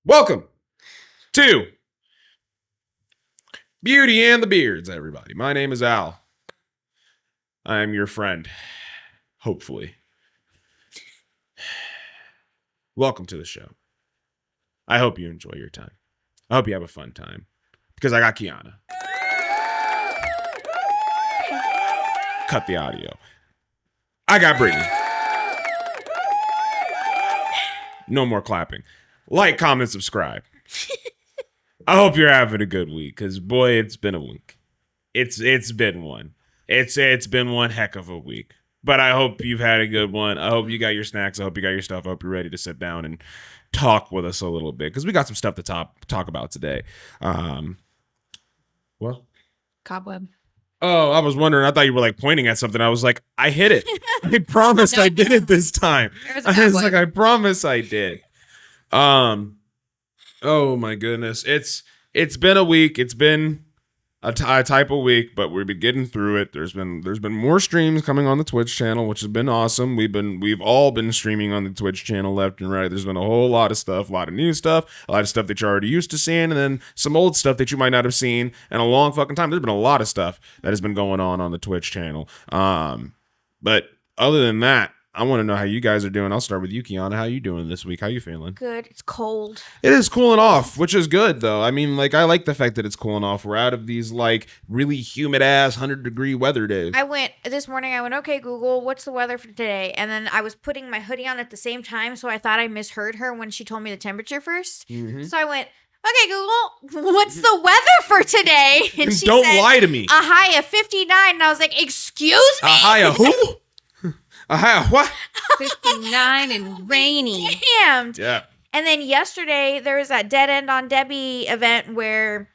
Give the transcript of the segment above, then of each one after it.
Welcome to Beauty and the Beards, everybody. My name is Al. I am your friend, hopefully. Welcome to the show. I hope you enjoy your time. I hope you have a fun time, because I got Kiana. Cut the audio. I got Brittany. No more clapping. Like, comment, subscribe. I hope you're having a good week, because boy, it's been a week. It's been one. It's been one heck of a week. But I hope you've had a good one. I hope you got your snacks. I hope you got your stuff. I hope you're ready to sit down and talk with us a little bit, because we got some stuff to talk about today. Well, Cobweb. Oh, I was wondering. I thought you were like pointing at something. I was like, I hit it. I promised I did it this time. I was like, I promise I did. Oh my goodness. It's been a week. It's been a type of week, but we've been getting through it. There's been more streams coming on the Twitch channel, which has been awesome. We've all been streaming on the Twitch channel left and right. There's been a whole lot of stuff, a lot of new stuff, a lot of stuff that you're already used to seeing, and then some old stuff that you might not have seen in a long fucking time. There's been a lot of stuff that has been going on the Twitch channel. But other than that, I want to know how you guys are doing. I'll start with you, Kiana. How you doing this week? How you feeling? Good. It's cold. It is cooling off, which is good, though. I mean, like, I like the fact that it's cooling off. We're out of these, like, really humid-ass 100-degree weather days. This morning, okay, Google, what's the weather for today? And then I was putting my hoodie on at the same time, so I thought I misheard her when she told me the temperature first. Mm-hmm. So I went, okay, Google, what's the weather for today? And she don't said, lie to me. A high of 59. And I was like, excuse me? A high of who? A high of what? 59 and rainy. Damn. Yeah. And then yesterday, there was that Dead End on Debbie event where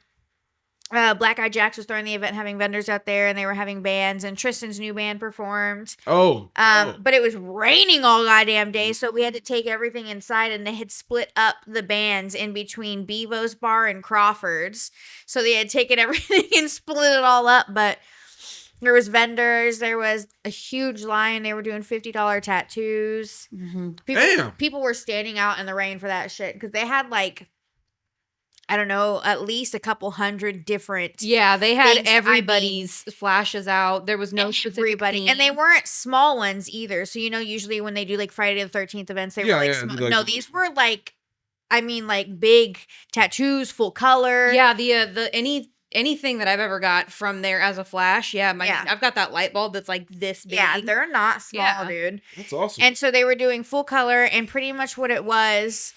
Black Eyed Jacks was throwing the event, having vendors out there, and they were having bands, and Tristan's new band performed. But it was raining all goddamn day, so we had to take everything inside, and they had split up the bands in between Bevo's Bar and Crawford's. So they had taken everything and split it all up, but there was vendors. There was a huge line. They were doing $50 tattoos. Mm-hmm. People were standing out in the rain for that shit because they had like, I don't know, at least a couple hundred different. Yeah, they had everybody's flashes out. There was no specific theme. And they weren't small ones either. So, usually when they do like Friday the 13th events, they were like small. Like, no, these were like, like big tattoos, full color. Yeah, anything that I've ever got from there as a flash, I've got that light bulb that's like this big. Yeah, they're not small, dude. That's awesome. And so they were doing full color, and pretty much what it was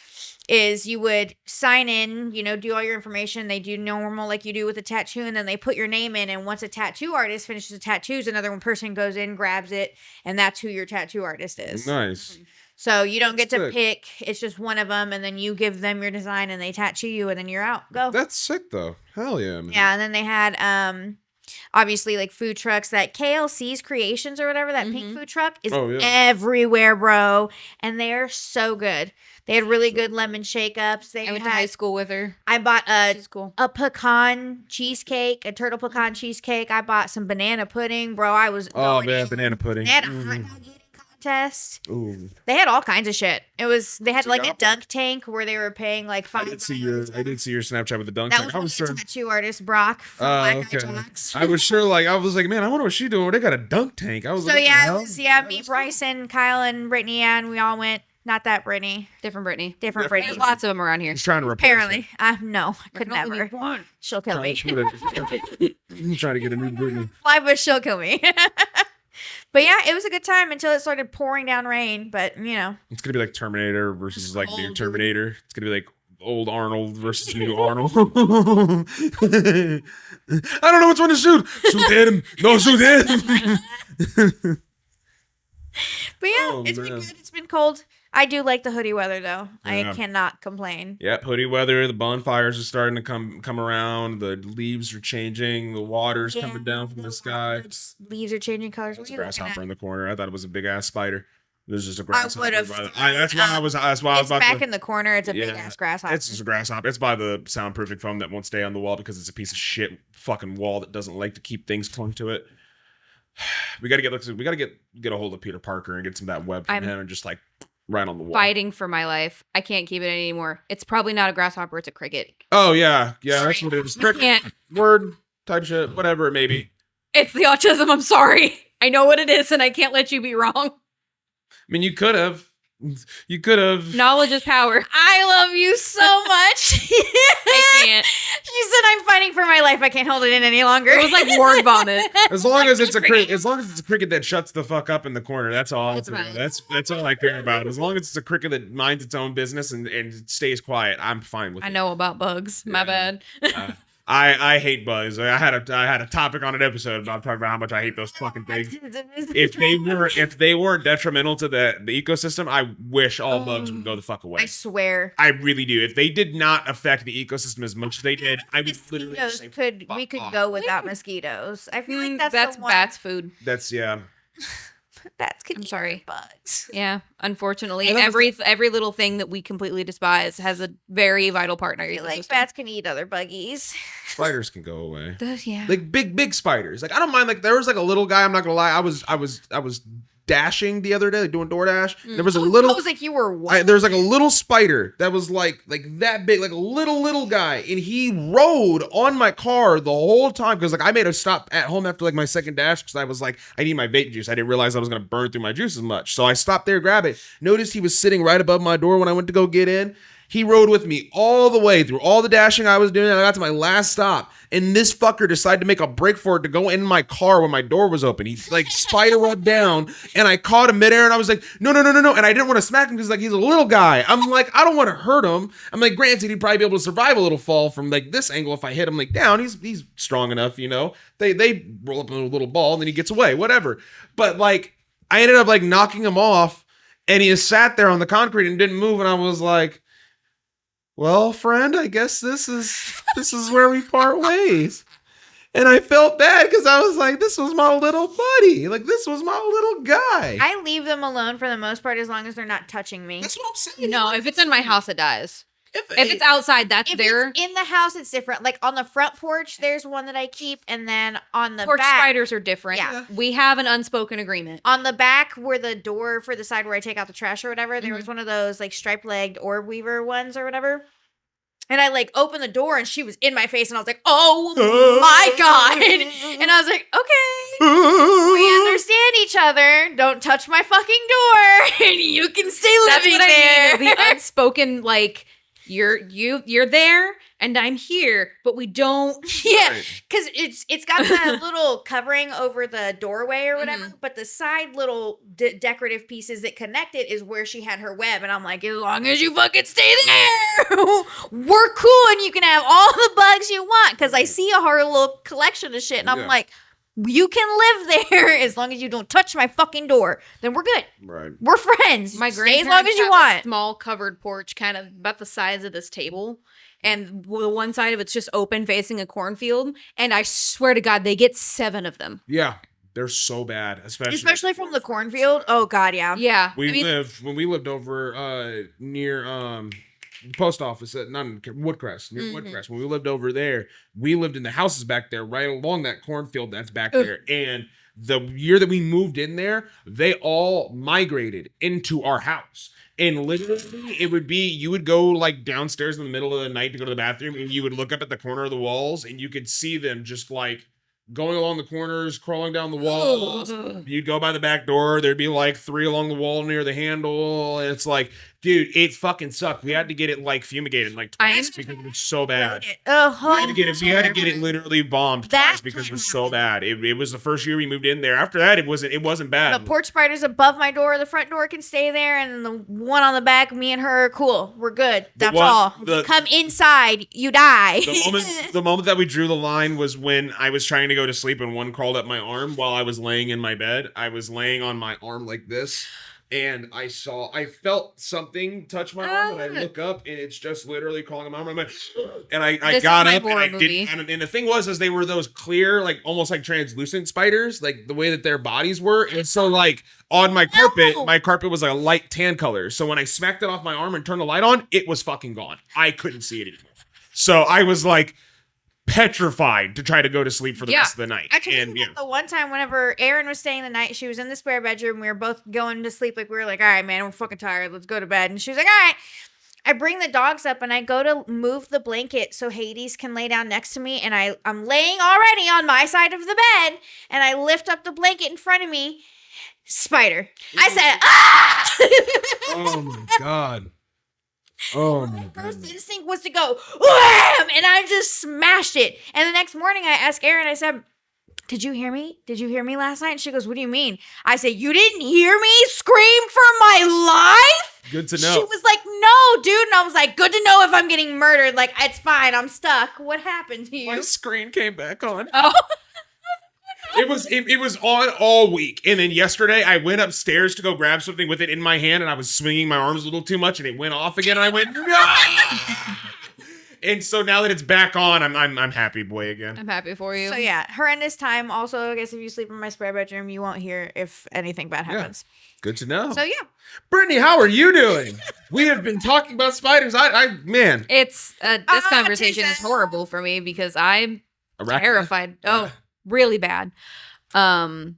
is you would sign in, do all your information. They do normal like you do with a tattoo, and then they put your name in, and once a tattoo artist finishes the tattoos, another one person goes in, grabs it, and that's who your tattoo artist is. Nice. So you don't get to pick. It's just one of them, and then you give them your design, and they tattoo you, and then you're out. Go. That's sick, though. Hell yeah, man. Yeah, and then they had obviously like food trucks. That KLC's Creations or whatever, that pink food truck is everywhere, bro, and they're so good. They had really good lemon shake-ups. I went to high school with her. I bought a pecan cheesecake, a turtle pecan cheesecake. I bought some banana pudding, bro. I was banana pudding. They had a hot dog eating contest. Ooh. They had all kinds of shit. They had like a dunk tank where they were paying like $5. I did see your Snapchat with the dunk tank. That was the tattoo artist Brock from Black Eyed Jacks. I was like, man, I wonder what she's doing. They got a dunk tank. I was me, Bryson, Kyle, and Brittany, and we all went. Not that Brittany. Different Brittany. Brittany. There's lots of them around here. He's trying to replace apparently. No, I could never. She'll kill me. I'm trying to get a new Brittany. But she'll kill me. But yeah, it was a good time until it started pouring down rain. But it's gonna be like Terminator versus like new Terminator. It's gonna be like old Arnold versus new Arnold. I don't know which one to shoot. Shoot him. No, shoot him. But yeah, it's been good. It's been cold. I do like the hoodie weather though. Yeah. I cannot complain. Yep, hoodie weather. The bonfires are starting to come around. The leaves are changing. The water's coming down from the sky. Leaves are changing colors. There's a grasshopper in the corner. I thought it was a big ass spider. There's just a grasshopper. That's why I was about back in the corner. It's a big ass grasshopper. It's just a grasshopper. It's by the soundproofing foam that won't stay on the wall because it's a piece of shit fucking wall that doesn't like to keep things clung to it. We gotta get a hold of Peter Parker and get some of that web from him and just like right on the wall. Fighting for my life. I can't keep it anymore. It's probably not a grasshopper. It's a cricket. Oh, yeah. Yeah, that's what it is. Cricket, word, type shit, whatever it may be. It's the autism. I'm sorry. I know what it is, and I can't let you be wrong. I mean, you could have. You could have. Knowledge is power. I love you so much. I can't. She said, "I'm fighting for my life. I can't hold it in any longer." It was like word vomit. As long as it's a cricket, as long as it's a cricket that shuts the fuck up in the corner, that's all. That's all I care about. As long as it's a cricket that minds its own business and stays quiet, I'm fine with it. I know about bugs. My bad. I hate bugs. I had a topic on an episode about talking about how much I hate those fucking things. If they weren't detrimental to the ecosystem, I wish all bugs would go the fuck away. I swear. I really do. If they did not affect the ecosystem as much as they did, I would literally say, we could go without mosquitoes. I feel like that's bats food. That's Bats can I'm sorry. Bugs. Yeah, unfortunately, every little thing that we completely despise has a very vital part in our ecosystem. Like bats can eat other buggies. Spiders can go away. Yeah, like big spiders. Like I don't mind. Like there was like a little guy. I'm not gonna lie. I was dashing the other day, like doing DoorDash. There was a little. I was like, you were. There was like a little spider that was like that big, like a little guy, and he rode on my car the whole time because like I made a stop at home after like my second dash because I was like I need my vape juice. I didn't realize I was gonna burn through my juice as much, so I stopped there, grab it. Noticed he was sitting right above my door when I went to go get in. He rode with me all the way through all the dashing I was doing. And I got to my last stop, and this fucker decided to make a break for it to go in my car when my door was open. He like spider web down, and I caught him midair, and I was like, no. And I didn't want to smack him because like he's a little guy. I'm like, I don't want to hurt him. I'm like, granted, he'd probably be able to survive a little fall from like this angle if I hit him like down. He's strong enough, you know. They roll up a little ball, and then he gets away, whatever. But like, I ended up like knocking him off, and he just sat there on the concrete and didn't move, and I was like, well, friend, I guess this is where we part ways. And I felt bad because I was like, this was my little buddy. Like, this was my little guy. I leave them alone for the most part as long as they're not touching me. That's what I'm saying. No, if it's in my house, it dies. If it's outside, that's there. It's in the house, it's different. Like on the front porch, there's one that I keep, and then on the porch back, spiders are different. Yeah, we have an unspoken agreement. On the back, where the door for the side where I take out the trash or whatever, there was one of those like striped-legged orb weaver ones or whatever. And I like opened the door, and she was in my face, and I was like, "Oh my god!" And I was like, "Okay, we understand each other. Don't touch my fucking door, and you can stay living there." I mean, the unspoken like. You're there and I'm here, but we don't. Yeah, because it's got that little covering over the doorway or whatever, but the side little decorative pieces that connect it is where she had her web, and I'm like, as long as you fucking stay there, we're cool, and you can have all the bugs you want. Because I see a hard little collection of shit, and I'm like, you can live there as long as you don't touch my fucking door. Then we're good. Right. We're friends. My Stay as long as you want. A small covered porch, kind of about the size of this table, and the one side of it's just open, facing a cornfield. And I swear to God, they get 7 of them. Yeah, they're so bad, especially from the cornfield. Oh God, yeah. Yeah. When we lived over near post office at Woodcrest, near Woodcrest. When we lived over there, we lived in the houses back there, right along that cornfield that's back there. And the year that we moved in there, they all migrated into our house. And literally, it would be, you would go like downstairs in the middle of the night to go to the bathroom, and you would look up at the corner of the walls, and you could see them just like going along the corners, crawling down the walls. You'd go by the back door. There'd be like 3 along the wall near the handle. And it's like, dude, it fucking sucked. We had to get it like fumigated like twice because it was so bad. We had to get it literally bombed twice because it was so bad. It was the first year we moved in there. After that, it wasn't bad. The porch spiders above my door, the front door can stay there, and the one on the back, me and her are cool. We're good. That's all. Come inside, you die. The moment that we drew the line was when I was trying to go to sleep and one crawled up my arm while I was laying in my bed. I was laying on my arm like this. And I felt something touch my arm, and I look up, and it's just literally crawling on my arm. I'm like, and I got up, and I didn't. And the thing was, they were those clear, like almost like translucent spiders, like the way that their bodies were. And so, like on my carpet was like a light tan color. So when I smacked it off my arm and turned the light on, it was fucking gone. I couldn't see it anymore. So I was like, petrified to try to go to sleep for the rest of the night. I told you the one time whenever Erin was staying the night, she was in the spare bedroom. We were both going to sleep. Like, we were like, all right, man, we're fucking tired. Let's go to bed. And she was like, all right. I bring the dogs up and I go to move the blanket so Hades can lay down next to me. And I'm laying already on my side of the bed. And I lift up the blanket in front of me. Spider. I said, ah! Oh, my God. Oh, my God. First instinct was to go, wham! And I just smashed it. And the next morning I asked Erin, I said, did you hear me? Did you hear me last night? And she goes, what do you mean? I said, you didn't hear me scream for my life? Good to know. She was like, no, dude. And I was like, good to know if I'm getting murdered. Like, it's fine. I'm stuck. What happened to you? My screen came back on. Oh. It was on all week. And then yesterday I went upstairs to go grab something with it in my hand and I was swinging my arms a little too much and it went off again and I went, no! And so now that it's back on, I'm happy boy again. I'm happy for you. So yeah, horrendous time. Also, I guess if you sleep in my spare bedroom, you won't hear if anything bad happens. Good to know. So yeah. Brittany, how are you doing? We have been talking about spiders. Man. It's this conversation is horrible for me because I'm terrified. Oh, really bad. Shout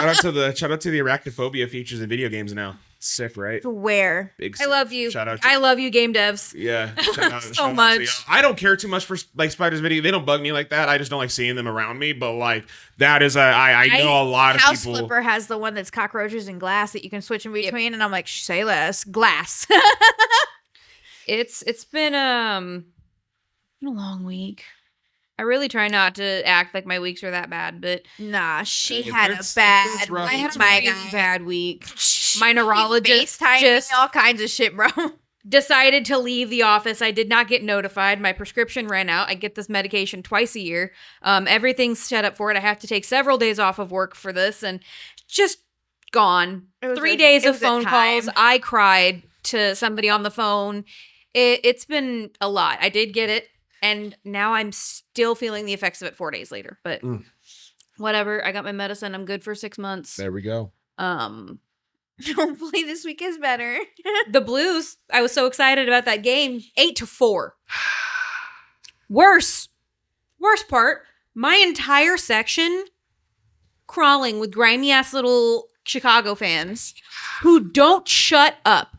out to the arachnophobia features in video games now. Sick, right? Where? I love you. Shout out I love you, game devs. Yeah. So much. I don't care too much for like spiders video. They don't bug me like that. I just don't like seeing them around me. But like that is I know a lot of House people. Flipper has the one that's cockroaches and glass that you can switch in between, and I'm like, say less. Glass. It's been a long week. I really try not to act like my weeks are that bad, but nah, she Yeah, had a it's bad. rough. I had a my really guy. bad week. My neurologist FaceTiming just all kinds of shit, bro. decided to leave the office. I did not get notified. My prescription ran out. I get this medication twice a year. Everything's set up for it. I have to take several days off of work for this, and just gone. 3 days of phone calls. I cried to somebody on the phone. It's been a lot. I did get it, and now I'm still feeling the effects of it 4 days later. But whatever. I got my medicine. I'm good for 6 months. There we go. Hopefully this week is better. The Blues, I was so excited about that game. 8-4. Worst part, my entire section crawling with grimy ass little Chicago fans who don't shut up.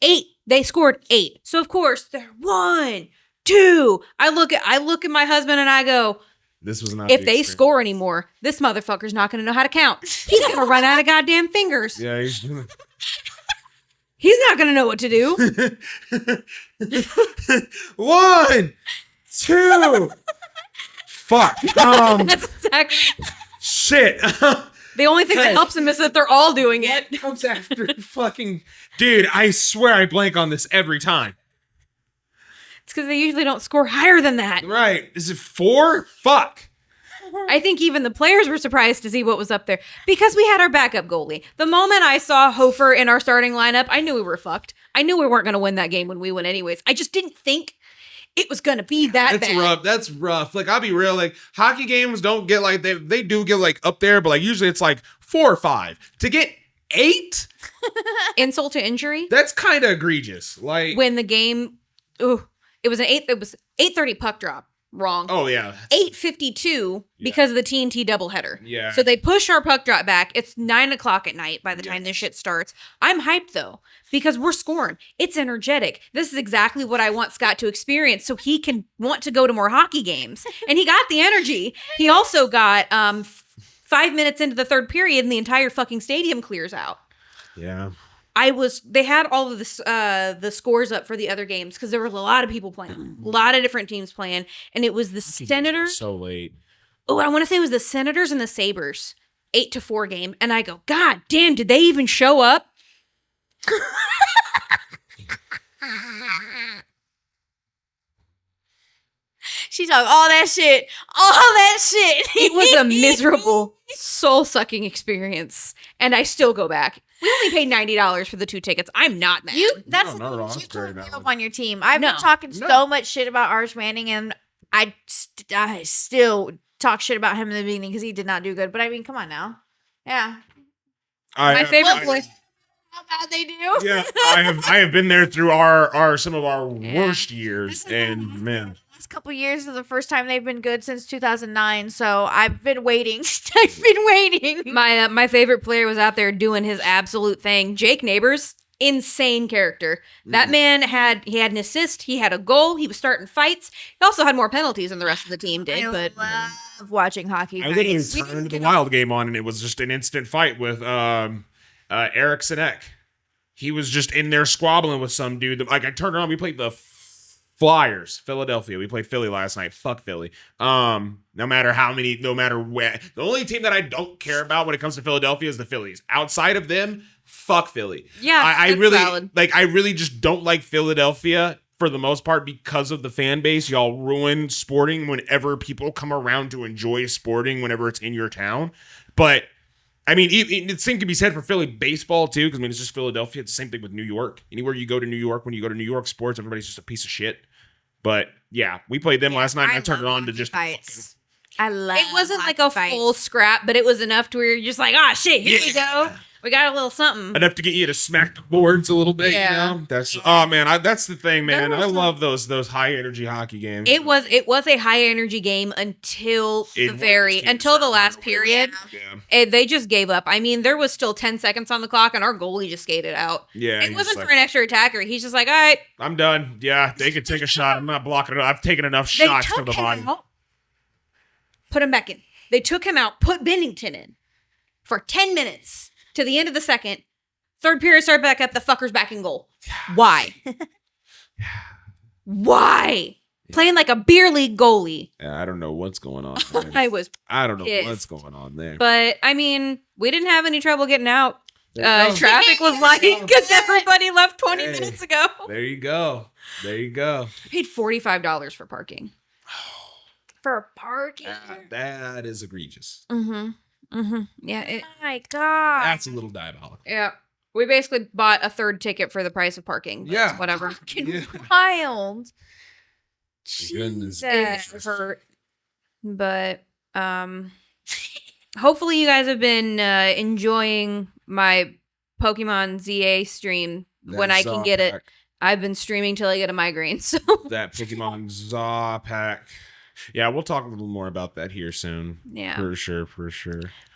8. They scored 8. So of course they're 1, 2. I look at my husband and I go, This was not. if they score anymore, this motherfucker's not going to know how to count. He's going to run out of goddamn fingers. Yeah, he's doing. He's not going to know what to do. 1, 2. Fuck. That's exactly. Shit. The only thing that helps him is that they're all doing it. Comes after fucking dude. I swear I blank on this every time. It's because they usually don't score higher than that. Right? Is it 4? Fuck. I think even the players were surprised to see what was up there because we had our backup goalie. The moment I saw Hofer in our starting lineup, I knew we were fucked. I knew we weren't going to win that game when we win anyways. I just didn't think it was going to be that That's bad. rough. That's rough. Like, I'll be real. Like, hockey games don't get like they do get like up there, but like usually it's like 4 or 5. To get 8, Insult to injury. that's kind of egregious. Like, When the game, it was 8:30 puck drop. Wrong. oh yeah, 8:52 because of the TNT doubleheader. yeah. So they push our puck drop back. It's 9:00 at night by the time this shit starts. I'm hyped though because we're scoring. It's energetic. This is exactly what I want Scott to experience so he can want to go to more hockey games. And he got the energy. He also got 5 minutes into the third period and the entire fucking stadium clears out. Yeah. They had all of the scores up for the other games because there was a lot of people playing, a lot of different teams playing, and it was the Senators. So late. Oh, I want to say it was the Senators and the Sabres, 8-4 game, and I go, God damn, did they even show up? She talked all that shit. It was a miserable, soul-sucking experience, and I still go back. We only paid $90 for the 2 tickets. I'm not mad. That's not at all. you That's very can't give valid. up on your team. I've No. been talking so much shit about Arch Manning, and I still talk shit about him in the beginning because he did not do good. But I mean, come on now. Yeah. My favorite play. how bad they do. Yeah, I have been there through our some of our worst years, and man, last couple years is the first time they've been good since 2009. So I've been waiting. I've been waiting. My favorite player was out there doing his absolute thing. Jake Neighbors, insane character. That man had an assist. He had a goal. He was starting fights. He also had more penalties than the rest of the team did. I but love watching hockey. I literally turned the wild game on, and it was just an instant fight with Eric Sinek. He was just in there squabbling with some dude. Like, I turned around, we played the Flyers, Philadelphia. We played Philly last night. Fuck Philly. No matter where. The only team that I don't care about when it comes to Philadelphia is the Phillies. Outside of them, fuck Philly. Yeah, I really valid. I really just don't like Philadelphia for the most part because of the fan base. Y'all ruin sporting whenever people come around to enjoy sporting whenever it's in your town. But I mean, the same can be said for Philly baseball, too, because, I mean, it's just Philadelphia. It's the same thing with New York. Anywhere you go to New York, when you go to New York sports, everybody's just a piece of shit. But, yeah, we played them last night, and I turned it on to just fights. I love it. Wasn't like a full scrap, but it was enough to where you're just like, shit, here we go. We got a little something. Enough to get you to smack the boards a little bit, you know? That's that's the thing, man. I love those high energy hockey games. It was a high energy game until the last period. Yeah. They just gave up. I mean, there was still 10 seconds on the clock, and our goalie just skated out. Yeah, it wasn't for an extra attacker. He's just like, all right, I'm done. Yeah, they could take a shot. I'm not blocking it. I've taken enough shots from the body. Put him back in. They took him out. Put Bennington in for 10 minutes. To the end of the second, third period started back up. The fucker's back in goal. Why? Why? Yeah. Playing like a beer league goalie. Yeah, I don't know what's going on. I don't know what's going on there. But I mean, we didn't have any trouble getting out. Traffic was light because everybody left 20 minutes ago. There you go. I paid $45 for parking. For parking? That is egregious. Mm-hmm. Mm-hmm. Yeah. Oh my God. That's a little diabolical. Yeah. We basically bought a third ticket for the price of parking. Yeah. Whatever. Wild. Goodness. It hurt. But hopefully you guys have been enjoying my Pokemon ZA stream when I can get it. I've been streaming till I get a migraine. So that Pokemon Zaw pack. Yeah, we'll talk a little more about that here soon. Yeah. For sure.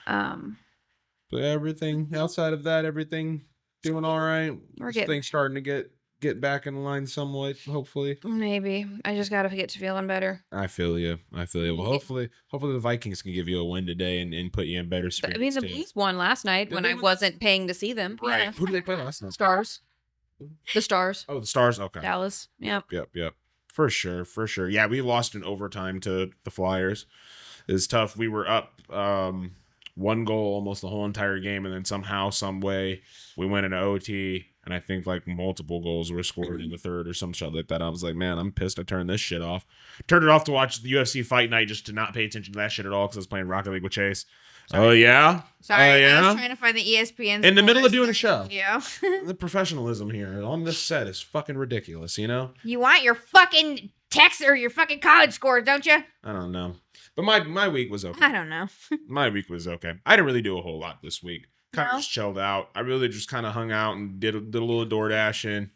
But everything outside of that, everything doing all right. Things starting to get back in line somewhat, hopefully. Maybe. I just gotta get to feeling better. I feel you. Well, hopefully the Vikings can give you a win today and put you in better spirits. I mean, the Blues won last night when I wasn't paying to see them. Right. Yeah. Who did they play last night? Stars. The Stars. Oh, the Stars. Okay. Dallas. Yep. For sure. Yeah, we lost in overtime to the Flyers. It's tough. We were up 1 goal almost the whole entire game, and then somehow, some way, we went into OT, and I think like multiple goals were scored in the third or some shit like that. I was like, man, I'm pissed. I turned this shit off. Turned it off to watch the UFC Fight Night just to not pay attention to that shit at all because I was playing Rocket League with Chase. Oh, yeah? Sorry, yeah? I was trying to find the ESPN. In the middle of doing a show. Yeah. The professionalism here on this set is fucking ridiculous, you know? You want your fucking text or your fucking college scores, don't you? I don't know. But my week was okay. I don't know. My week was okay. I didn't really do a whole lot this week. Kind of just chilled out. I really just kind of hung out and did a little door dashing.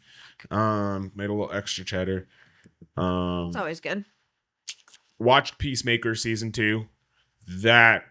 Made a little extra cheddar. It's always good. Watched Peacemaker season 2. That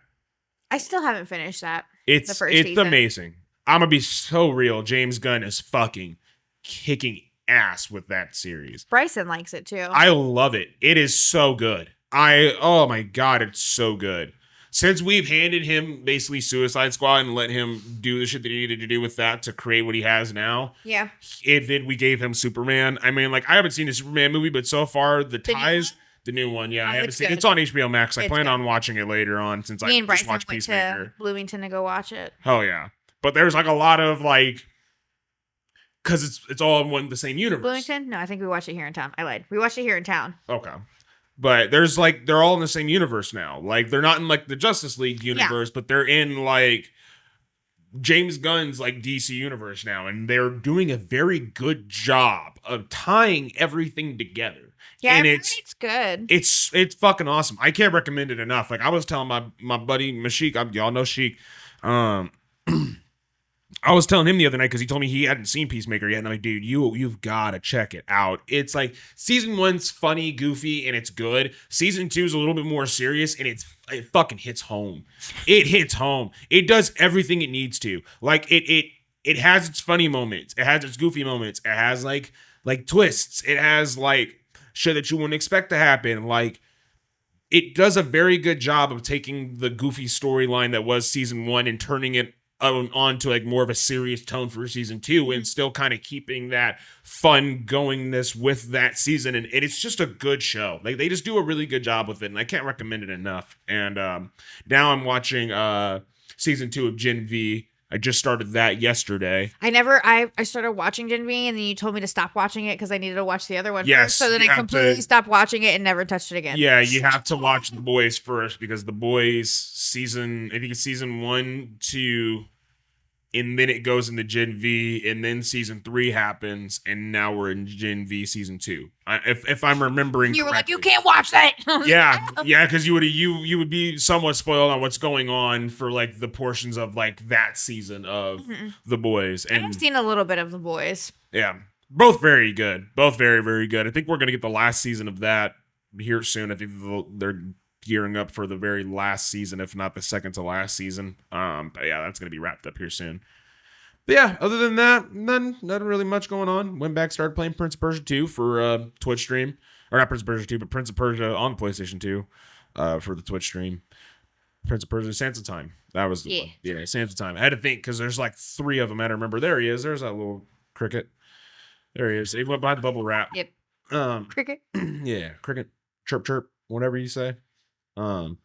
I still haven't finished that. It's amazing. I'm gonna be so real. James Gunn is fucking kicking ass with that series. Bryson likes it too. I love it. It is so good. Oh my God, it's so good. Since we've handed him basically Suicide Squad and let him do the shit that he needed to do with that to create what he has now. Yeah. Then we gave him Superman. I mean, like, I haven't seen the Superman movie, but so far the new one, yeah, I haven't seen it. It's on HBO Max. I plan on watching it later on since I just watched Peacemaker. To Bloomington to go watch it. Oh yeah. But there's like a lot of like, because it's all in the same universe. Bloomington? No, I think we watched it here in town. I lied. We watched it here in town. Okay. But there's like, they're all in the same universe now. Like, they're not in like the Justice League universe, but they're in like James Gunn's like DC universe now. And they're doing a very good job of tying everything together. Yeah, and it's good. It's fucking awesome. I can't recommend it enough. Like, I was telling my buddy Mashik, y'all know Sheik, I was telling him the other night because he told me he hadn't seen Peacemaker yet, and I'm like, dude, you've got to check it out. It's like season 1's funny, goofy, and it's good. Season 2 is a little bit more serious, and it fucking hits home. It hits home. It does everything it needs to. Like it has its funny moments. It has its goofy moments. It has like twists. It has like shit that you wouldn't expect to happen. Like it does a very good job of taking the goofy storyline that was season 1 and turning it on to like more of a serious tone for season 2 and still kind of keeping that fun goingness with that season. And it's just a good show. Like they just do a really good job with it, and I can't recommend it enough. And now I'm watching season 2 of Gen V. I just started that yesterday. I started watching Gen V, and then you told me to stop watching it because I needed to watch the other one first. So then I completely stopped watching it and never touched it again. Yeah, you have to watch The Boys first because The Boys season 1, 2, and then it goes into Gen V, and then season 3 happens, and now we're in Gen V season 2. If I'm remembering you were correctly. like, you can't watch that. Yeah, because you would be somewhat spoiled on what's going on for like the portions of like that season of The Boys. And I've seen a little bit of The Boys. Yeah, both very good, both very, very good. I think we're gonna get the last season of that here soon. I think they're gearing up for the very last season, if not the second to last season. But yeah, that's gonna be wrapped up here soon. But yeah, other than that, not really much going on. Went back, started playing Prince of Persia 2 for Twitch stream. Or not Prince of Persia 2, but Prince of Persia on PlayStation 2 for the Twitch stream. Prince of Persia Sands of Time. That was the one. Yeah, Sands of Time. I had to think because there's like 3 of them. I had to remember. There he is. There's that little cricket. There he is. He went behind the bubble wrap. Yep. Cricket. Yeah, cricket. Chirp, chirp. Whatever you say. But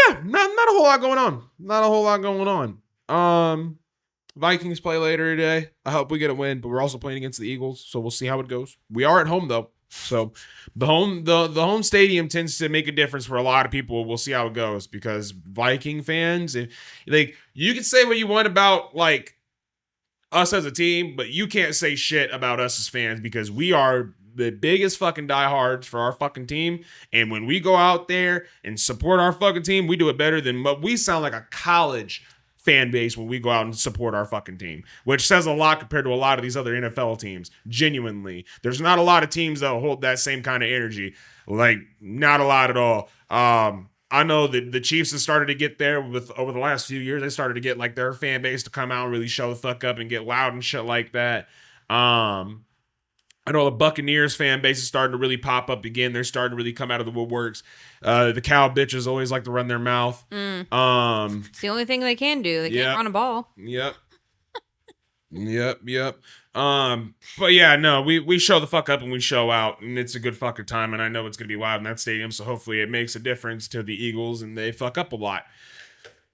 yeah, not a whole lot going on. Not a whole lot going on. Vikings play later today. I hope we get a win, but we're also playing against the Eagles, so we'll see how it goes. We are at home though, so the home stadium tends to make a difference for a lot of people. We'll see how it goes because Viking fans, you can say what you want about like us as a team, but you can't say shit about us as fans because we are the biggest fucking diehards for our fucking team. And when we go out there and support our fucking team, we do it better than what we sound like a college fan base when we go out and support our fucking team, which says a lot compared to a lot of these other NFL teams. Genuinely, there's not a lot of teams that hold that same kind of energy. Like, not a lot at all. I know that the Chiefs have started to get there over the last few years. They started to get like their fan base to come out and really show the fuck up and get loud and shit like that. I know the Buccaneers fan base is starting to really pop up again. They're starting to really come out of the woodworks. The cow bitches always like to run their mouth. It's the only thing they can do. They can't run a ball. Yep. Yep. But yeah, no, we show the fuck up and we show out, and it's a good fucking time. And I know it's gonna be loud in that stadium, so hopefully it makes a difference to the Eagles and they fuck up a lot.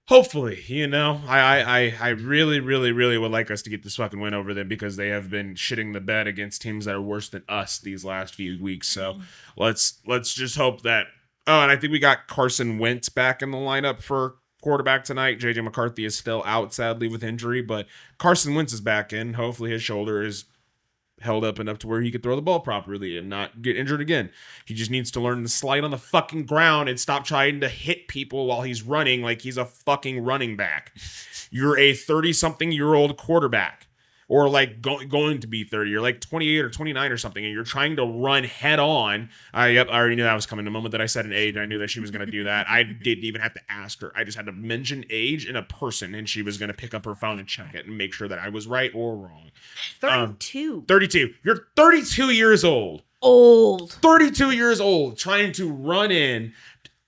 Hopefully, I really, really, really would like us to get this fucking win over them because they have been shitting the bed against teams that are worse than us these last few weeks. So let's just hope that. Oh, and I think we got Carson Wentz back in the lineup for quarterback tonight. JJ McCarthy is still out, sadly, with injury, but Carson Wentz is back in. Hopefully his shoulder is held up enough to where he could throw the ball properly and not get injured again. He just needs to learn to slide on the fucking ground and stop trying to hit people while he's running like he's a fucking running back. You're a 30-something-year-old quarterback, or like going to be 30. You're like 28 or 29 or something, and you're trying to run head on. I already knew that was coming. The moment that I said an age, I knew that she was going to do that. I didn't even have to ask her. I just had to mention age and a person, and she was going to pick up her phone and check it and make sure that I was right or wrong. 32. 32. You're 32 years old. 32 years old, trying to run in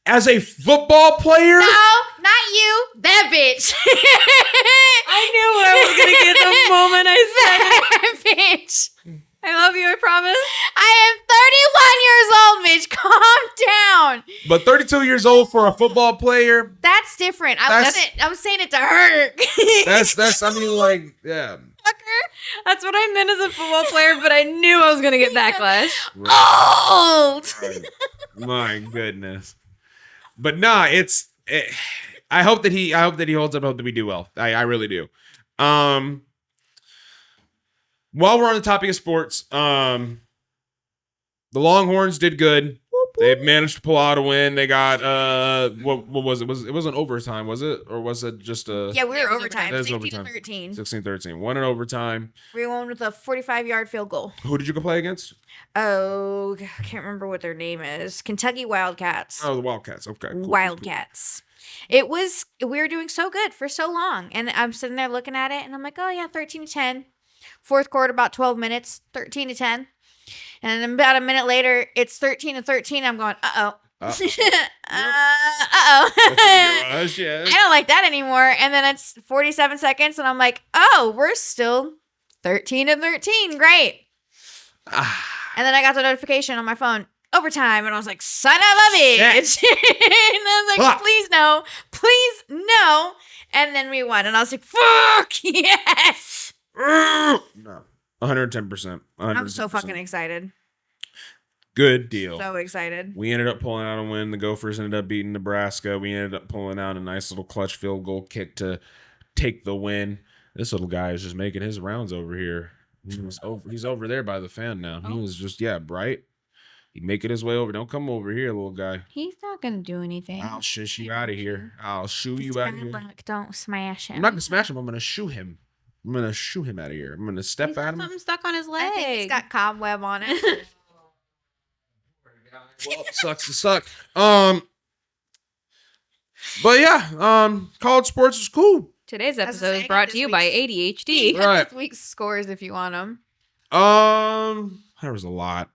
as a football player? No, not you. That bitch. I knew what I was going to get the moment I said it. That bitch. I love you, I promise. I am 31 years old, Mitch. Calm down. But 32 years old for a football player? That's different. I was saying it to her. Yeah. That's what I meant as a football player, but I knew I was going to get backlash. Old. Right. My goodness. But nah, I hope that he holds up. I hope that we do well. I really do. While we're on the topic of sports, the Longhorns did good. They managed to pull out a win. They got what was it? It wasn't overtime, was it? Or was it just a Yeah, we were overtime. It was 16-13. 16-13. Won in overtime. We won with a 45-yard field goal. Who did you go play against? Oh, I can't remember what their name is. Kentucky Wildcats. Oh, the Wildcats. Okay. Cool, Wildcats. It was, we were doing so good for so long. And I'm sitting there looking at it and I'm like, oh yeah, 13-10. Fourth quarter, about 12 minutes, 13-10. And then about a minute later, it's 13-13. I'm going, uh-oh. I don't like that anymore. And then it's 47 seconds and I'm like, oh, we're still 13-13. Great. And then I got the notification on my phone, overtime, and I was like, son of a bitch. And I was like, please no. And then we won. And I was like, fuck yes. No. 110%. I'm so fucking excited. Good deal. So excited. We ended up pulling out a win. The Gophers ended up beating Nebraska. We ended up pulling out a nice little clutch field goal kick to take the win. This little guy is just making his rounds over here. He's over there by the fan now. He was just, bright. He's making his way over. Don't come over here, little guy. He's not going to do anything. I'll shush you out of here. I'll shoo you out of here. Look, don't smash him. I'm not going to smash him. I'm going to shoo him. I'm going to shoo him out of here. I'm going to step at him. Something stuck on his leg. I think he's got cobweb on it. Well, it sucks to suck. But yeah, college sports is cool. Today's episode is brought to you by ADHD. Right. This week's scores if you want them. There was a lot.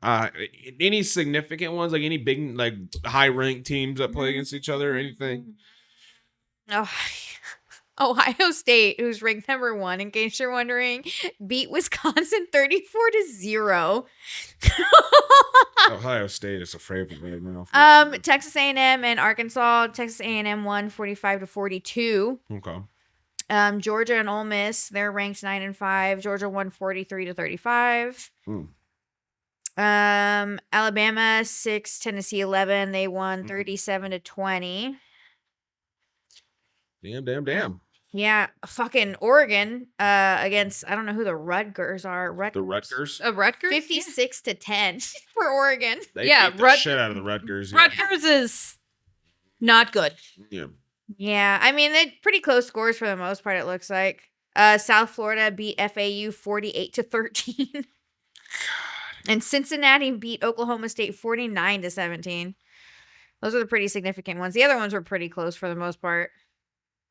Any significant ones, like any big, like high ranked teams that play against each other or anything? Oh, Ohio State, who's ranked number 1, in case you're wondering, beat Wisconsin 34-0. Ohio State is a favorite right now. Texas A&M and Arkansas. Texas A&M won 45-42. Okay. Georgia and Ole Miss, they're ranked 9 and 5. Georgia won 43-35. Alabama 6, Tennessee 11. They won 37-20. Damn. Yeah, fucking Oregon against, I don't know who the Rutgers are. The Rutgers? Rutgers? 56-10 for Oregon. They beat the shit out of the Rutgers. Rutgers is not good. Yeah. Yeah, I mean, they're pretty close scores for the most part, it looks like. South Florida beat FAU 48-13. And Cincinnati beat Oklahoma State 49-17. Those are the pretty significant ones. The other ones were pretty close for the most part.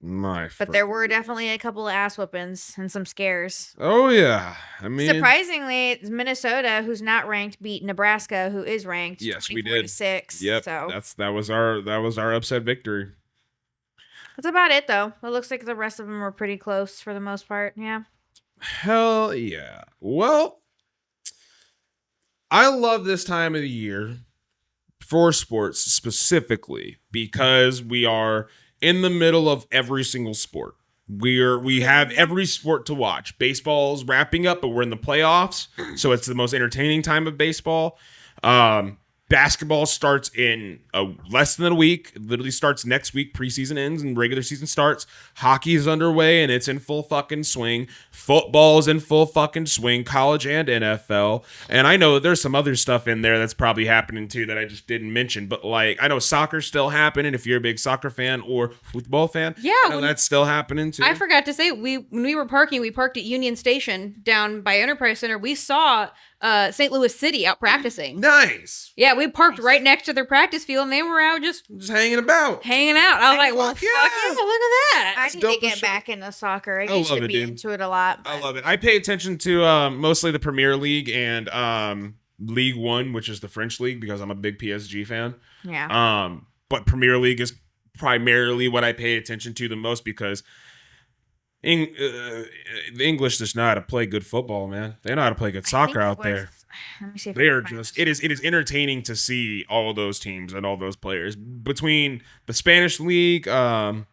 But there were definitely a couple of ass whoopings and some scares. Oh, yeah. I mean, surprisingly, it's Minnesota, who's not ranked, beat Nebraska, who is ranked. Yes, we did. 6. Yep. So that was our upset victory. That's about it, though. It looks like the rest of them were pretty close for the most part. Yeah. Hell yeah. Well, I love this time of the year for sports specifically because we are in the middle of every single sport. We have every sport to watch. Baseball's wrapping up, but we're in the playoffs, so it's the most entertaining time of baseball. Basketball starts in less than a week. It literally starts next week. Preseason ends and regular season starts. Hockey is underway and it's in full fucking swing. Football is in full fucking swing. College and NFL. And I know there's some other stuff in there that's probably happening too that I just didn't mention. But like, I know soccer's still happening if you're a big soccer fan or football fan. Yeah. I know that's still happening too. I forgot to say, when we were parking, we parked at Union Station down by Enterprise Center. We saw St. Louis City out practicing. Nice. Yeah, we parked right next to their practice field, and they were out just hanging about. I was like, well, fuck yeah, look at that. I need to get back into soccer. I used to be into it a lot. I love it. I pay attention to mostly the Premier League and League One, which is the French league, because I'm a big PSG fan. Yeah. But Premier League is primarily what I pay attention to the most because the English just know how to play good football, man. They know how to play good soccer out there. Let me see if they are just it is entertaining to see all those teams and all those players between the Spanish league, La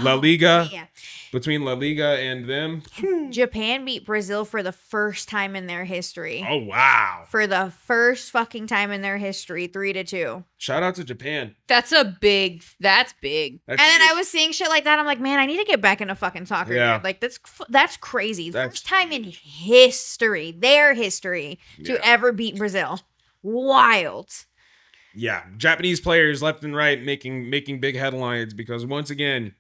Liga. Yeah. Between La Liga and them. Japan beat Brazil for the first time in their history. Oh, wow. For the first fucking time in their history, 3-2. Shout out to Japan. That's big. And then I was seeing shit like that. I'm like, man, I need to get back into fucking soccer. Yeah. Dude. Like, that's crazy. First time in history, their history, to ever beat Brazil. Wild. Yeah, Japanese players left and right making big headlines because once again,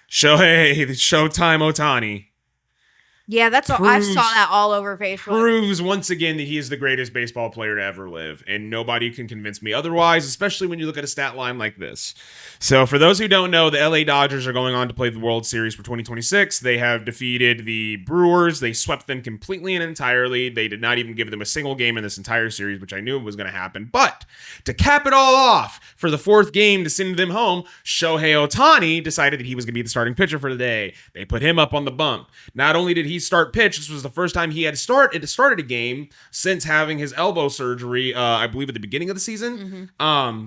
Showtime Ohtani. Yeah, that's all. I saw that all over Facebook. Proves once again that he is the greatest baseball player to ever live, and nobody can convince me otherwise, especially when you look at a stat line like this. So for those who don't know, the LA Dodgers are going on to play the World Series for 2026. They have defeated the Brewers. They swept them completely and entirely. They did not even give them a single game in this entire series, which I knew was going to happen. But to cap it all off, for the fourth game to send them home, Shohei Ohtani decided that he was going to be the starting pitcher for the day. They put him up on the bump. Not only did he start pitch, this was the first time he had started a game since having his elbow surgery, I believe at the beginning of the season.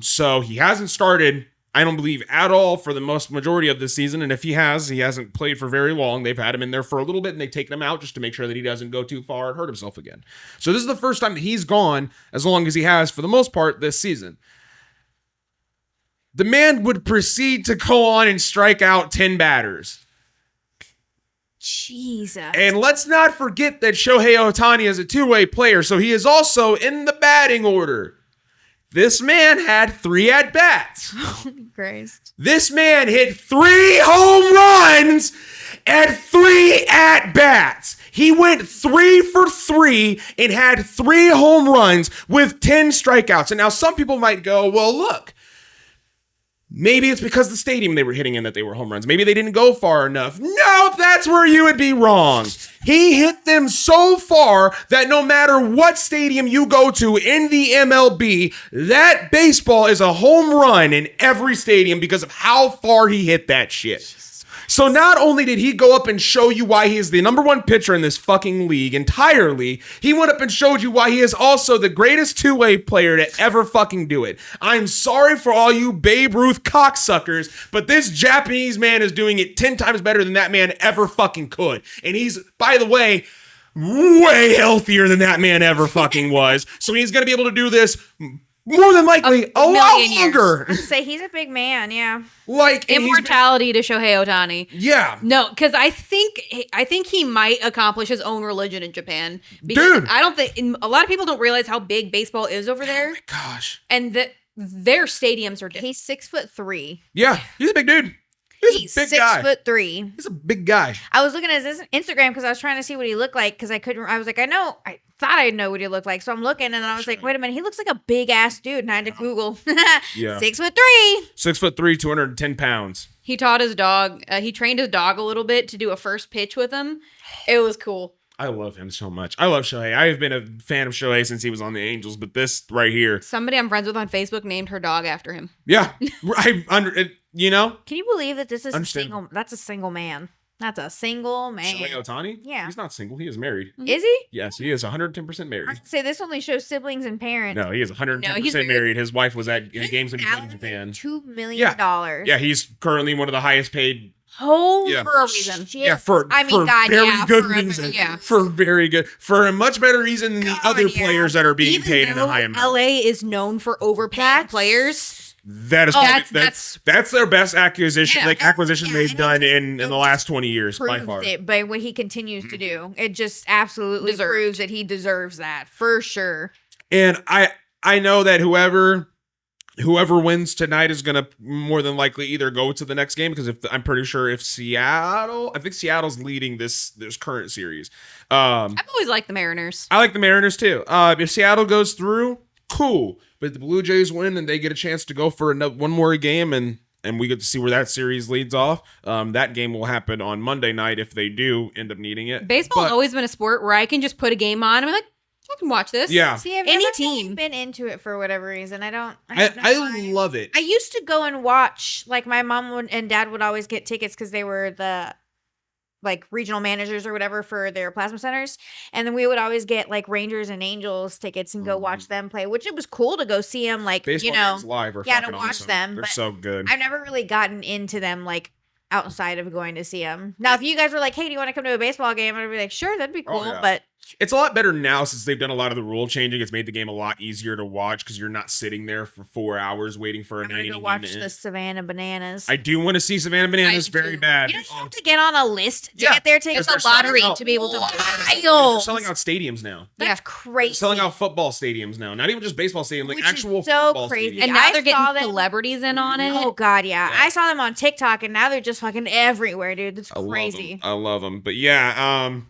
So he hasn't started, I don't believe, at all for the majority of this season. And if he hasn't played for very long. They've had him in there for a little bit and they've taken him out just to make sure that he doesn't go too far and hurt himself again. So this is the first time that he's gone as long as he has for the most part this season. The man would proceed to go on and strike out 10 batters. Jesus. And let's not forget that Shohei Ohtani is a two-way player, so he is also in the batting order. This man had 3 at-bats. Holy Christ. This man hit 3 home runs and 3 at-bats. He went 3 for 3 and had 3 home runs with 10 strikeouts. And now some people might go, well, look, maybe it's because the stadium they were hitting in that they were home runs. Maybe they didn't go far enough. No, that's where you would be wrong. He hit them so far that no matter what stadium you go to in the MLB, that baseball is a home run in every stadium because of how far he hit that shit. So not only did he go up and show you why he is the number 1 pitcher in this fucking league entirely, he went up and showed you why he is also the greatest two-way player to ever fucking do it. I'm sorry for all you Babe Ruth cocksuckers, but this Japanese man is doing it 10 times better than that man ever fucking could. And he's, by the way, way healthier than that man ever fucking was. So he's going to be able to do this more than likely a lot longer. I'd say he's a big man, yeah. Like immortality to Shohei Ohtani. Yeah. No, because I think he might accomplish his own religion in Japan. Because dude, I don't think a lot of people don't realize how big baseball is over there. Oh my gosh. And that their stadiums are different. He's 6'3". Yeah, he's a big dude. He's a big guy. 6'3". He's a big guy. I was looking at his Instagram because I was trying to see what he looked like because I was like, I thought I know what he looked like. So I'm looking and then I was like, wait a minute, he looks like a big ass dude. And I had to Google. Yeah. 6'3". 6'3", 210 pounds. He taught his dog, he trained his dog a little bit to do a first pitch with him. It was cool. I love him so much. I love Shohei. I have been a fan of Shohei since he was on the Angels, but this right here. Somebody I'm friends with on Facebook named her dog after him. Yeah. You know? Can you believe that this is a single man? That's a single man. Shohei Ohtani? Yeah. He's not single. He is married. Is he? Yes, he is 110% married. I'd say this only shows siblings and parents. No, he is 110% married. His wife was at games in Japan. $2 million. Yeah, he's currently one of the highest paid. For a reason. Yeah, for very good reason. Yeah. For very good. For a much better reason than the other players that are being paid in a high amount. LA is known for overpaying players. That's their best acquisition they've done in the last 20 years by far. By what he continues to do, it just absolutely proves that he deserves that for sure. And I know that whoever wins tonight is gonna more than likely either go to the next game because I'm pretty sure I think Seattle's leading this current series. I've always liked the Mariners. I like the Mariners too. If Seattle goes through, cool. But if the Blue Jays win and they get a chance to go for one more game and we get to see where that series leads off, that game will happen on Monday night if they do end up needing it. Baseball's always been a sport where I can just put a game on and I'm like, I can watch this. Yeah. See, I've never really been into it for whatever reason. I love it. I used to go and watch, like my mom and dad would always get tickets because they were the like regional managers or whatever for their plasma centers. And then we would always get like Rangers and Angels tickets and go watch them play, which it was cool to go see them. Like, baseball games live are to watch them. They're so good. I've never really gotten into them like outside of going to see them. Now, if you guys were like, hey, do you want to come to a baseball game? I'd be like, sure, that'd be cool. Oh, yeah. But It's a lot better now since they've done a lot of the rule changing. It's made the game a lot easier to watch because you're not sitting there for 4 hours waiting for a 90 minute. Watch the Savannah Bananas. I do want to see Savannah Bananas very bad. You don't have to get on a list to get there. Take a lottery to be able to. They're selling out stadiums now. That's crazy. They're selling out football stadiums now. Not even just baseball stadiums, like actual football crazy. stadiums. And now they're getting celebrities in on it. Oh God, yeah. I saw them on TikTok, and now they're just fucking everywhere, dude. It's crazy. I love them. But yeah,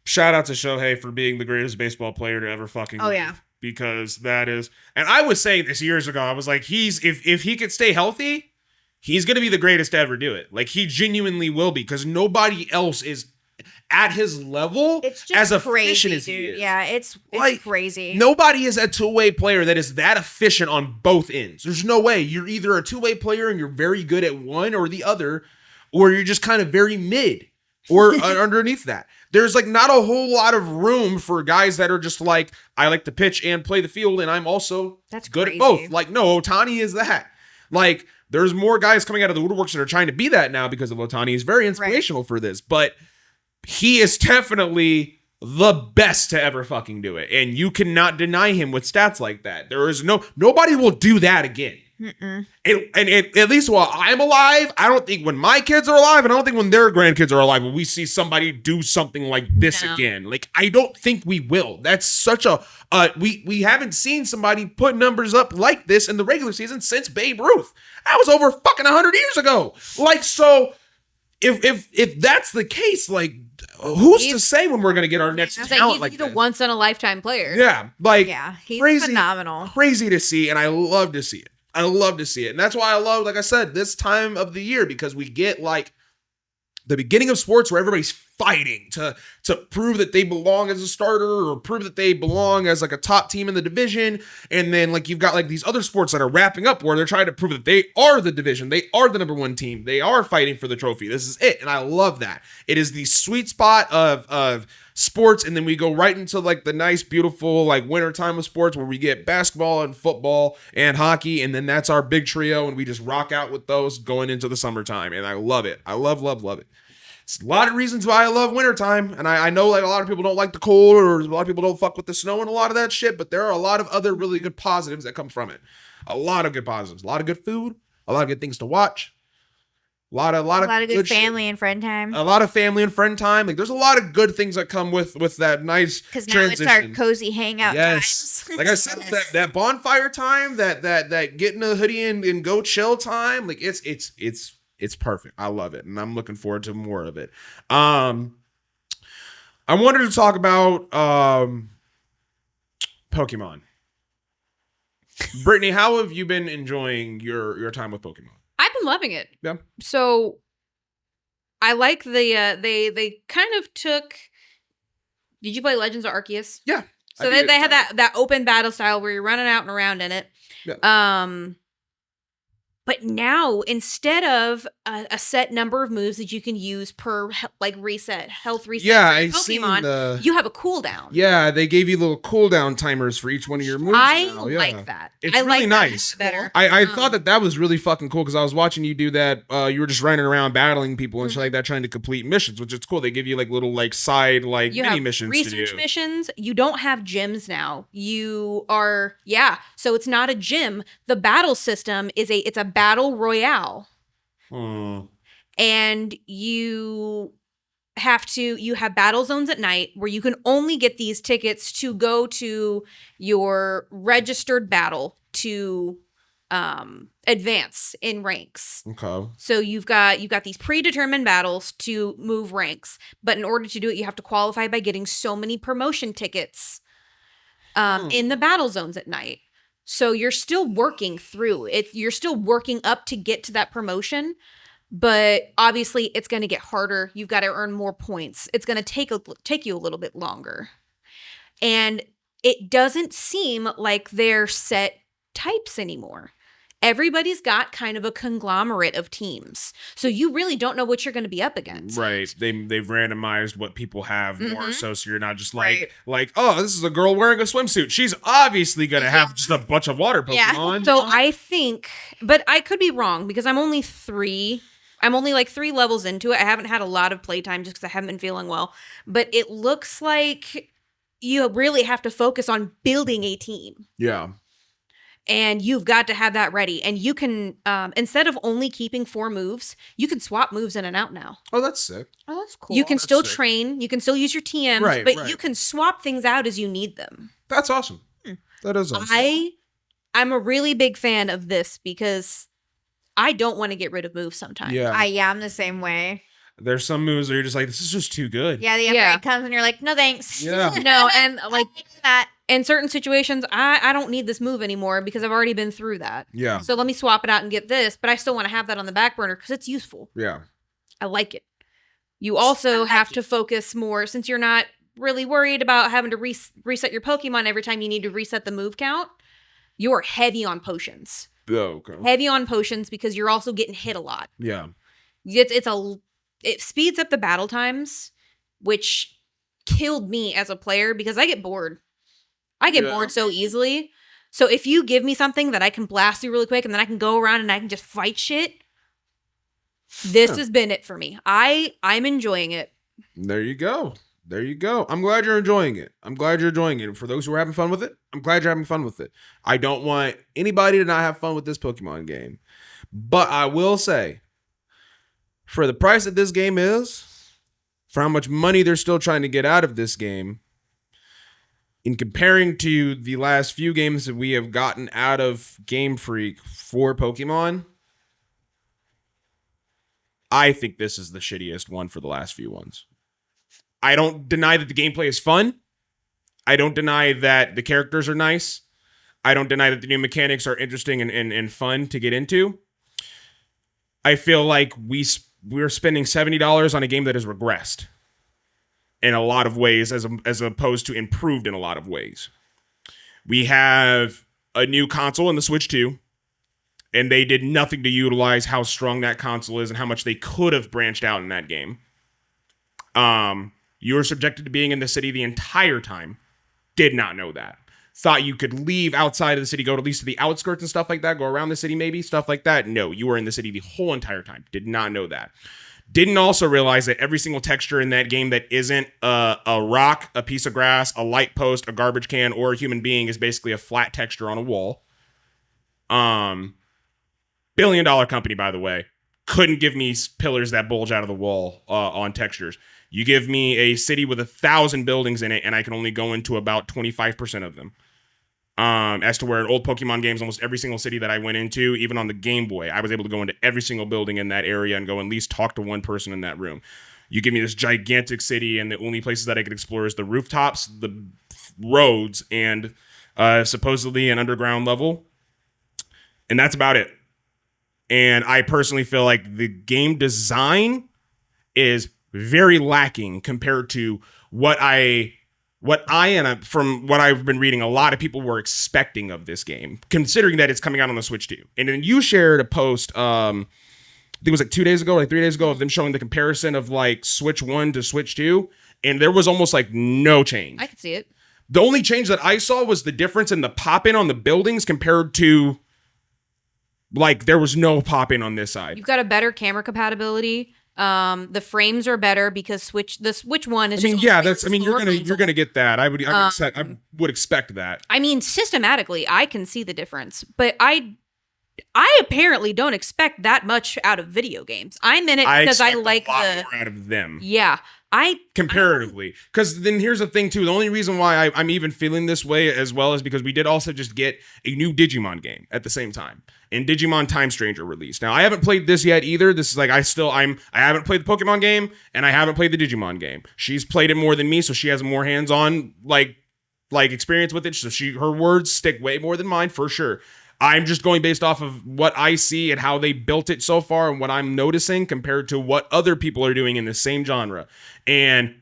shout out to Shohei for being the greatest baseball player to ever fucking live. Yeah. Because that is, and I was saying this years ago, I was like, if he could stay healthy, he's going to be the greatest to ever do it. Like, he genuinely will be, because nobody else is at his level as efficient as he is. Yeah, it's like, crazy. Nobody is a two-way player that is that efficient on both ends. There's no way. You're either a two-way player and you're very good at one or the other, or you're just kind of very mid or underneath that. There's like not a whole lot of room for guys that are just like, I like to pitch and play the field, and I'm also good at both. Like, no, Ohtani is that. Like, there's more guys coming out of the woodworks that are trying to be that now because of Ohtani. He's very inspirational for this, but he is definitely the best to ever fucking do it. And you cannot deny him with stats like that. There is nobody will do that again. And at least while I'm alive, I don't think when my kids are alive, and I don't think when their grandkids are alive, will we see somebody do something like this again. Like, I don't think we will. That's such a we haven't seen somebody put numbers up like this in the regular season since Babe Ruth. That was over fucking 100 years ago. Like, so if that's the case, like, who's to say when we're gonna get our next talent like that? He's a once in a lifetime player. Yeah, like, he's crazy, phenomenal, crazy to see, and I love to see it. I love to see it. And that's why I love, like I said, this time of the year, because we get like the beginning of sports where everybody's fighting to prove that they belong as a starter or prove that they belong as like a top team in the division. And then like you've got like these other sports that are wrapping up where they're trying to prove that they are the division. They are the number one team. They are fighting for the trophy. This is it. And I love that. It is the sweet spot of sports, and then we go right into like the nice, beautiful like winter time of sports where we get basketball and football and hockey, and then that's our big trio, and we just rock out with those going into the summertime, and I love it. I love it. It's a lot of reasons why I love wintertime, and I know like a lot of people don't like the cold, or a lot of people don't fuck with the snow and a lot of that shit, but there are a lot of other really good positives that come from it. A lot of good positives, a lot of good food, a lot of good things to watch. A lot of good family and friend time. A lot of family and friend time. Like, there's a lot of good things that come with that nice transition. Because now it's our cozy hangout times. Like I said, that bonfire time, that getting a hoodie and go chill time. Like, it's perfect. I love it, and I'm looking forward to more of it. I wanted to talk about Pokemon. Brittany, how have you been enjoying your time with Pokemon? I've been loving it. Yeah. So I like the they kind of took. Did you play Legends of Arceus? Yeah. So they had that open battle style where you're running out and around in it. Yeah. But now, instead of a set number of moves that you can use per health reset, I Pokemon, you have a cooldown. Yeah, they gave you little cooldown timers for each one of your moves. I like that. It's really nice. Better. I thought that was really fucking cool because I was watching you do that. You were just running around battling people and shit like that, trying to complete missions, which is cool. They give you like little like side like mini missions. Research missions. You don't have gyms now. You are So it's not a gym. The battle system is it's a battle royale. And you have battle zones at night where you can only get these tickets to go to your registered battle to advance in ranks. Okay. So you've got these predetermined battles to move ranks, but in order to do it, you have to qualify by getting so many promotion tickets in the battle zones at night. So you're still working through it. You're still working up to get to that promotion, but obviously it's going to get harder. You've got to earn more points. It's going to take you a little bit longer. And it doesn't seem like they're set types anymore. Everybody's got kind of a conglomerate of teams. So you really don't know what you're going to be up against. Right. They've randomized what people have more so you're not just like, oh, this is a girl wearing a swimsuit. She's obviously going to have just a bunch of water Pokemon. Yeah. So I think, but I could be wrong because I'm only like 3 levels into it. I haven't had a lot of playtime just because I haven't been feeling well. But it looks like you really have to focus on building a team. Yeah. And you've got to have that ready. And you can, instead of only keeping 4 moves, you can swap moves in and out now. Oh, that's sick. Oh, that's cool. You can That's still sick. train. You can still use your TMs, Right, but right. you can swap things out as you need them. That's awesome. That is awesome. I'm a really big fan of this because I don't want to get rid of moves sometimes. Yeah. I'm the same way. There's some moves where you're just like, this is just too good. Yeah, the upgrade comes and you're like, no thanks. Yeah. No, and like that. in certain situations, I don't need this move anymore because I've already been through that. Yeah. So let me swap it out and get this, but I still want to have that on the back burner because it's useful. Yeah. I like it. You also have to focus more since you're not really worried about having to reset your Pokemon every time you need to reset the move count. You're heavy on potions. Oh, okay. Heavy on potions because you're also getting hit a lot. Yeah. It speeds up the battle times, which killed me as a player because I get bored. I get bored so easily. So if you give me something that I can blast through really quick and then I can go around and I can just fight shit, this has been it for me. I'm enjoying it. There you go. There you go. I'm glad you're enjoying it. I'm glad you're enjoying it. And for those who are having fun with it, I'm glad you're having fun with it. I don't want anybody to not have fun with this Pokemon game. But I will say, for the price that this game is, for how much money they're still trying to get out of this game, in comparing to the last few games that we have gotten out of Game Freak for Pokemon, I think this is the shittiest one for the last few ones. I don't deny that the gameplay is fun. I don't deny that the characters are nice. I don't deny that the new mechanics are interesting and fun to get into. I feel like we're spending $70 on a game that has regressed in a lot of ways as opposed to improved in a lot of ways. We have a new console in the Switch 2, and they did nothing to utilize how strong that console is and how much they could have branched out in that game. You were subjected to being in the city the entire time. Did not know that. Thought you could leave outside of the city, go at least to the outskirts and stuff like that, go around the city maybe, stuff like that. No, you were in the city the whole entire time. Did not know that. Didn't also realize that every single texture in that game that isn't a rock, a piece of grass, a light post, a garbage can, or a human being is basically a flat texture on a wall. $1 billion company, by the way, couldn't give me pillars that bulge out of the wall on textures. You give me a city with 1,000 buildings in it, and I can only go into about 25% of them. As to where in old Pokemon games, almost every single city that I went into, even on the Game Boy, I was able to go into every single building in that area and go at least talk to one person in that room. You give me this gigantic city, and the only places that I could explore is the rooftops, the roads, and supposedly an underground level. And that's about it. And I personally feel like the game design is very lacking compared to what from what I've been reading, a lot of people were expecting of this game, considering that it's coming out on the Switch 2. And then you shared a post, I think it was like 2 days ago, like 3 days ago, of them showing the comparison of like Switch 1 to Switch 2. And there was almost like no change. I could see it. The only change that I saw was the difference in the pop-in on the buildings compared to, like, there was no pop-in on this side. You've got a better camera compatibility. The frames are better because the Switch 1 is you're gonna get that. I would expect that. I mean, systematically, I can see the difference, but I apparently don't expect that much out of video games. I'm in it because I like a lot more out of them. Yeah. Comparatively, because then here's the thing too. The only reason why I'm even feeling this way as well is because we did also just get a new Digimon game at the same time, and Digimon Time Stranger released. Now I haven't played this yet either. This is like I haven't played the Pokemon game and I haven't played the Digimon game. She's played it more than me, so she has more hands-on like experience with it. So her words stick way more than mine for sure. I'm just going based off of what I see and how they built it so far and what I'm noticing compared to what other people are doing in the same genre. And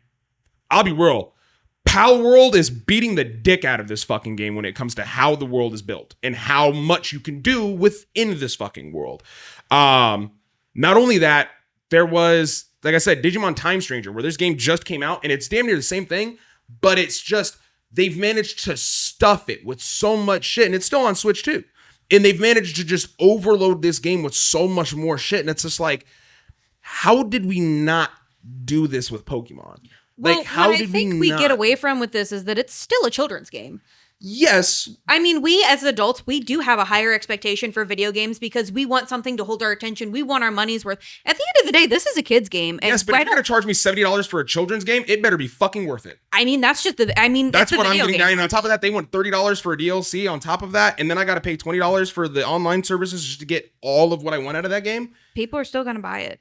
I'll be real, Pal World is beating the dick out of this fucking game when it comes to how the world is built and how much you can do within this fucking world. Not only that, there was, like I said, Digimon Time Stranger, where this game just came out and it's damn near the same thing, but it's just, they've managed to stuff it with so much shit, and it's still on Switch too. And they've managed to just overload this game with so much more shit. And it's just like, how did we not do this with Pokemon? Well, Like, how what did I think we get away from with this is that it's still a children's game. Yes. I mean, we as adults, we do have a higher expectation for video games because we want something to hold our attention. We want our money's worth. At the end of the day, this is a kid's game. And yes, but if you're going to charge me $70 for a children's game, it better be fucking worth it. I mean, that's just the, I mean, that's what I'm getting game. down. And on top of that, they want $30 for a DLC on top of that. And then I got to pay $20 for the online services just to get all of what I want out of that game. People are still going to buy it.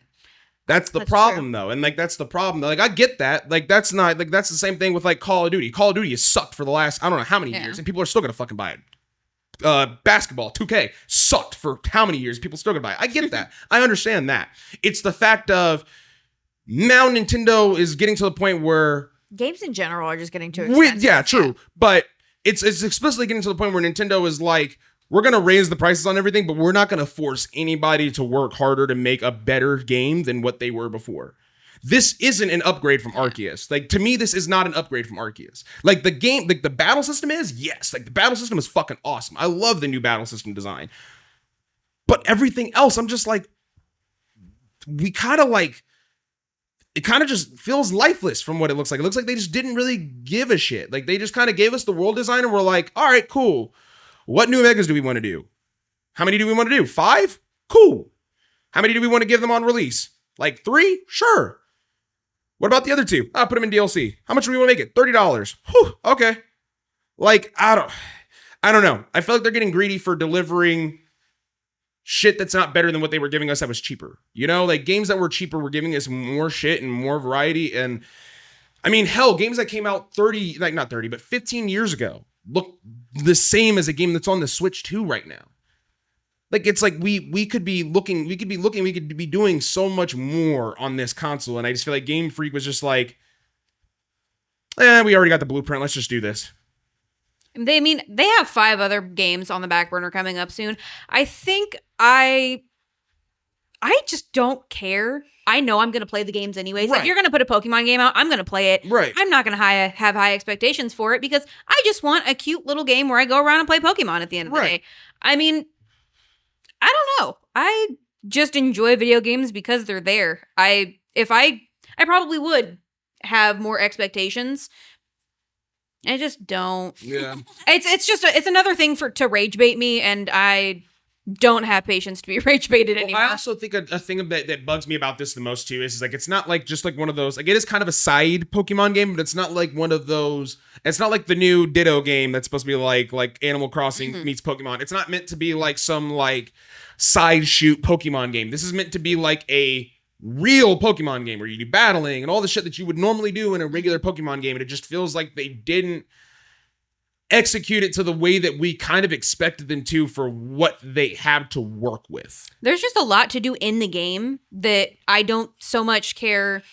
That's the problem, though. And, like, that's the problem. Like, I get that. Like, that's not, like, that's the same thing with, like, Call of Duty. Call of Duty has sucked for the last, I don't know how many years, and people are still going to fucking buy it. Basketball, 2K, sucked for how many years? People still going to buy it. I get that. I understand that. It's the fact of now Nintendo is getting to the point where... Games in general are just getting too expensive. Yeah, true. But it's explicitly getting to the point where Nintendo is like, we're going to raise the prices on everything, but we're not going to force anybody to work harder to make a better game than what they were before. This isn't an upgrade from Arceus. Like, to me, this is not an upgrade from Arceus. Like, the game, like, the battle system is, yes. Like, the battle system is fucking awesome. I love the new battle system design. But everything else, I'm just like, we kind of like, it kind of just feels lifeless from what it looks like. It looks like they just didn't really give a shit. Like, they just kind of gave us the world design and we're like, all right, cool. What new megas do we want to do? How many do we want to do? 5? Cool. How many do we want to give them on release? Like 3? Sure. What about the other 2? I'll put them in DLC. How much do we want to make it? $30. Whew, okay. Like, I don't know. I feel like they're getting greedy for delivering shit that's not better than what they were giving us that was cheaper. You know, like games that were cheaper were giving us more shit and more variety. And I mean, hell, games that came out 15 years ago look the same as a game that's on the Switch 2 right now. Like, it's like we could be doing so much more on this console. And I just feel like Game Freak was just like, we already got the blueprint. Let's just do this. They have 5 other games on the back burner coming up soon. I think I just don't care. I know I'm going to play the games anyways. Right. If you're going to put a Pokemon game out, I'm going to play it. Right. I'm not going to have high expectations for it because I just want a cute little game where I go around and play Pokemon at the end of the day. I mean, I don't know. I just enjoy video games because they're there. I probably would have more expectations. I just don't. Yeah. It's another thing to rage bait me, and I don't have patience to be rage baited anymore. I also think a thing that bugs me about this the most too is like, it's not like just like one of those, like it is kind of a side Pokemon game, but it's not like one of those, it's not like the new Ditto game that's supposed to be like Animal Crossing meets Pokemon. It's not meant to be like some like side shoot Pokemon game. This is meant to be like a real Pokemon game where you do battling and all the shit that you would normally do in a regular Pokemon game. And it just feels like they didn't execute it to the way that we kind of expected them to for what they have to work with. There's just a lot to do in the game that I don't so much care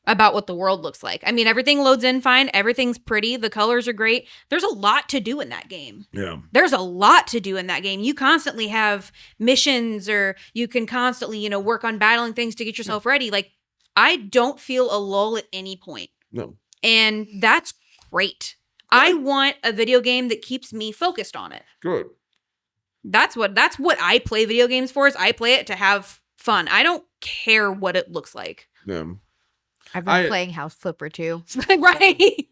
about what the world looks like. I mean, everything loads in fine. Everything's pretty. The colors are great. There's a lot to do in that game. Yeah. There's a lot to do in that game. You constantly have missions or you can constantly, work on battling things to get yourself ready. Like, I don't feel a lull at any point. No. And that's great. I want a video game that keeps me focused on it. Good. That's what I play video games for, is I play it to have fun. I don't care what it looks like. Yeah. I've been playing House Flipper too. Right.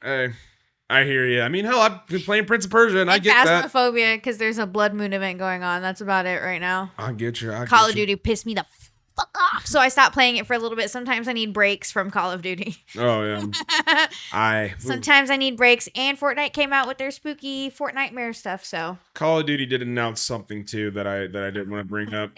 I hear you. I mean, hell, I've been playing Prince of Persia and I get that. Phasmophobia, because there's a Blood Moon event going on. That's about it right now. I get you. Call of Duty pissed me the fuck off. So I stopped playing it for a little bit. Sometimes I need breaks from Call of Duty. Oh, yeah. Sometimes I need breaks. And Fortnite came out with their spooky Fortnightmare stuff, so. Call of Duty did announce something, too, that I didn't want to bring up.